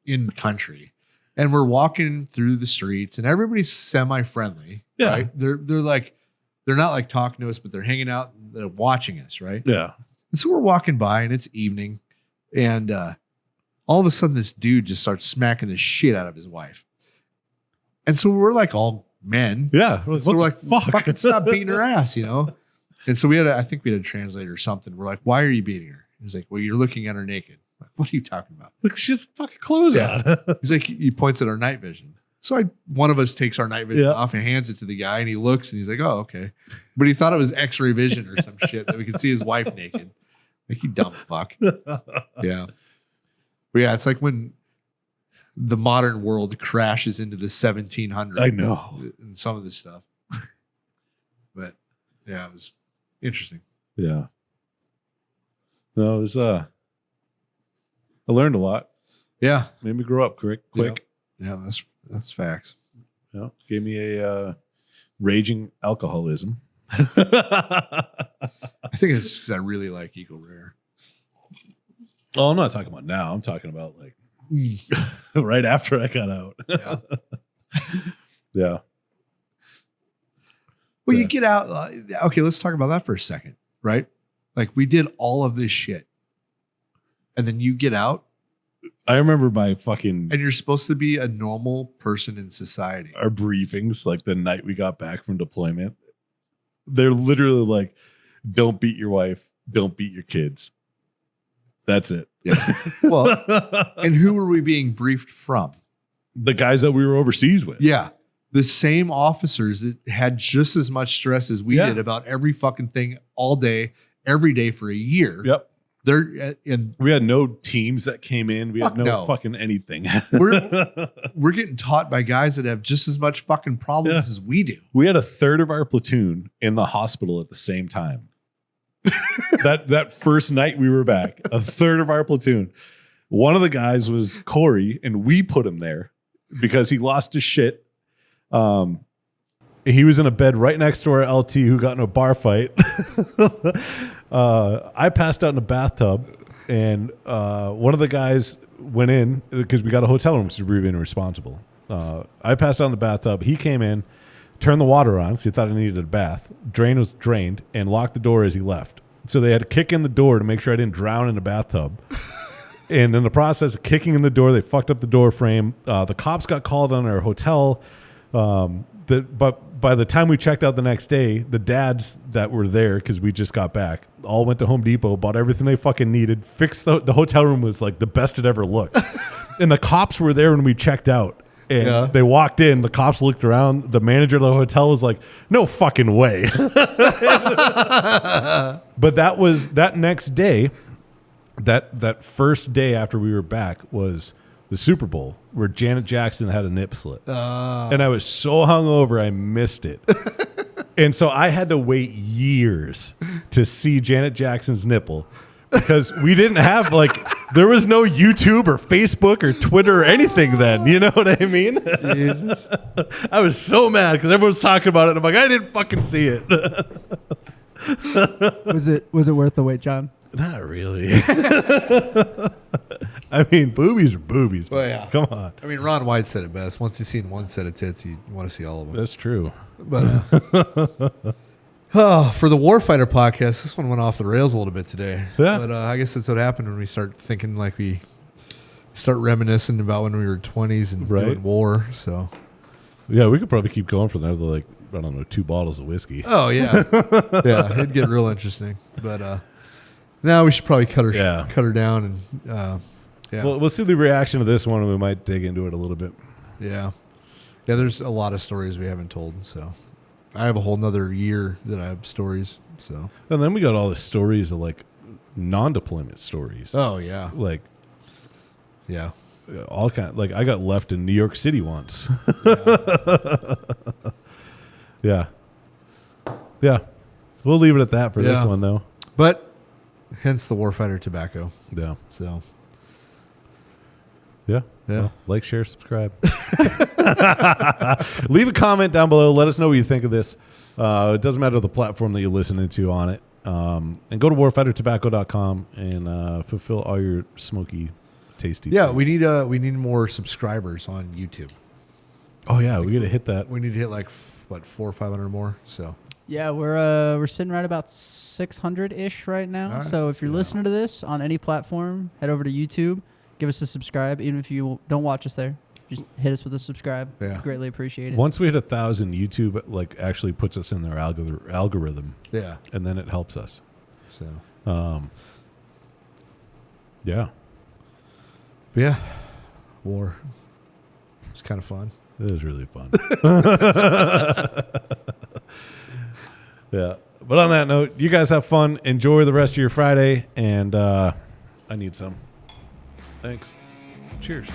Speaker 1: in country, and we're walking through the streets, and everybody's semi-friendly.
Speaker 2: Yeah.
Speaker 1: Right? They're not like talking to us, but they're hanging out, and they're watching us, right?
Speaker 2: Yeah.
Speaker 1: And so we're walking by, and it's evening, and all of a sudden, this dude just starts smacking the shit out of his wife, and so we're like all men.
Speaker 2: Yeah.
Speaker 1: So we're like,
Speaker 2: fuck?
Speaker 1: fucking stop beating her ass, you know? And so I think we had a translator or something. We're like, why are you beating her? He's like, well, you're looking at her naked. I'm like, what are you talking about?
Speaker 2: Look, she has fucking clothes on.
Speaker 1: He's like, he points at our night vision. So one of us takes our night vision off and hands it to the guy, and he looks and he's like, oh, okay. But he thought it was X-ray vision or some shit that we could see his wife naked. Like, you dumb fuck. Yeah. But yeah, it's like when the modern world crashes into the 1700s.
Speaker 2: I know.
Speaker 1: And some of this stuff. But yeah, it was interesting.
Speaker 2: Yeah. No, it was I learned a lot.
Speaker 1: Yeah.
Speaker 2: Made me grow up quick.
Speaker 1: Yeah, that's facts.
Speaker 2: Yeah. Gave me a raging alcoholism.
Speaker 1: I think it's just I really like Eagle Rare.
Speaker 2: Oh, I'm not talking about now. I'm talking about like right after I got out.
Speaker 1: Yeah.
Speaker 2: Yeah.
Speaker 1: Well, you get out. Okay, let's talk about that for a second, right? Like, we did all of this shit, and then you get out,
Speaker 2: I remember my fucking
Speaker 1: and you're supposed to be a normal person in society.
Speaker 2: our briefings, like the night we got back from deployment. They're literally like, don't beat your wife, don't beat your kids. That's it.
Speaker 1: Yeah. Well, and who were we being briefed from?
Speaker 2: The guys that we were overseas with.
Speaker 1: Yeah. The same officers that had just as much stress as we did about every fucking thing all day, every day for a year.
Speaker 2: Yep.
Speaker 1: And
Speaker 2: We had no teams that came in. We had
Speaker 1: Fuck no.
Speaker 2: fucking anything.
Speaker 1: we're getting taught by guys that have just as much fucking problems as we do.
Speaker 2: We had a third of our platoon in the hospital at the same time. that first night we were back, a third of our platoon. One of the guys was Corey, and we put him there because he lost his shit. He was in a bed right next to our LT who got in a bar fight. I passed out in a bathtub, and one of the guys went in because we got a hotel room, so we were being irresponsible. I passed out in the bathtub. He came in, turned the water on because he thought I needed a bath. Drain was drained, and locked the door as he left. So they had to kick in the door to make sure I didn't drown in the bathtub. And in the process of kicking in the door, they fucked up the door frame. The cops got called on our hotel. But by the time we checked out the next day, the dads that were there, because we just got back, all went to Home Depot, bought everything they fucking needed, fixed the hotel room was like the best it ever looked. And the cops were there when we checked out. And they walked in, the cops looked around, the manager of the hotel was like, no fucking way. But that next day, that first day after we were back was the Super Bowl where Janet Jackson had a nip slip. And I was so hungover, I missed it. And so I had to wait years to see Janet Jackson's nipple because we didn't have there was no YouTube or Facebook or Twitter or anything then. You know what I mean?
Speaker 1: Jesus.
Speaker 2: I was so mad because everyone's talking about it. And I'm like, I didn't fucking see it.
Speaker 3: Was it worth the wait, John?
Speaker 2: Not really. I mean, boobies are boobies.
Speaker 1: Well, yeah.
Speaker 2: Come on.
Speaker 1: I mean, Ron White said it best. Once you've seen one set of tits, you want to see all of them.
Speaker 2: That's true.
Speaker 1: But for the Warfighter podcast, this one went off the rails a little bit today.
Speaker 2: Yeah.
Speaker 1: But I guess that's what happened when we start thinking like we start reminiscing about when we were 20s and doing war. So
Speaker 2: yeah, we could probably keep going from there. Like, I don't know, 2 bottles of whiskey.
Speaker 1: oh yeah, yeah, it'd get real interesting. But now we should probably cut her down and yeah.
Speaker 2: Well, we'll see the reaction of this one, and we might dig into it a little bit.
Speaker 1: Yeah. Yeah, there's a lot of stories we haven't told, so I have a whole nother year that I have stories. So
Speaker 2: And then we got all the stories of like non-deployment stories.
Speaker 1: oh yeah,
Speaker 2: Like
Speaker 1: yeah,
Speaker 2: all kind. Like I got left in New York City once. Yeah. Yeah. We'll leave it at that for this one though.
Speaker 1: but hence the Warfighter tobacco.
Speaker 2: Yeah.
Speaker 1: So
Speaker 2: Yeah.
Speaker 1: Yeah.
Speaker 2: Well, like, share, subscribe. Leave a comment down below. Let us know what you think of this. It doesn't matter the platform that you're listening to on it. And go to warfightertobacco.com and fulfill all your smoky, tasty.
Speaker 1: yeah,
Speaker 2: things.
Speaker 1: we need more subscribers on YouTube.
Speaker 2: Oh yeah, we got to hit that.
Speaker 1: We need to hit like 400 or 500 more. So
Speaker 3: Yeah, we're sitting right about 600-ish right now.
Speaker 1: All right.
Speaker 3: So if you're listening to this on any platform, head over to YouTube, give us a subscribe. Even if you don't watch us there, just hit us with a subscribe.
Speaker 1: Yeah.
Speaker 3: Greatly appreciate it.
Speaker 2: Once we hit 1,000, YouTube like actually puts us in their algorithm,
Speaker 1: yeah,
Speaker 2: and then it helps us.
Speaker 1: so
Speaker 2: Yeah,
Speaker 1: but yeah, war. It's kind of fun.
Speaker 2: it is really fun. Yeah, but on that note, you guys have fun. Enjoy the rest of your Friday, and I need some. Thanks. Cheers.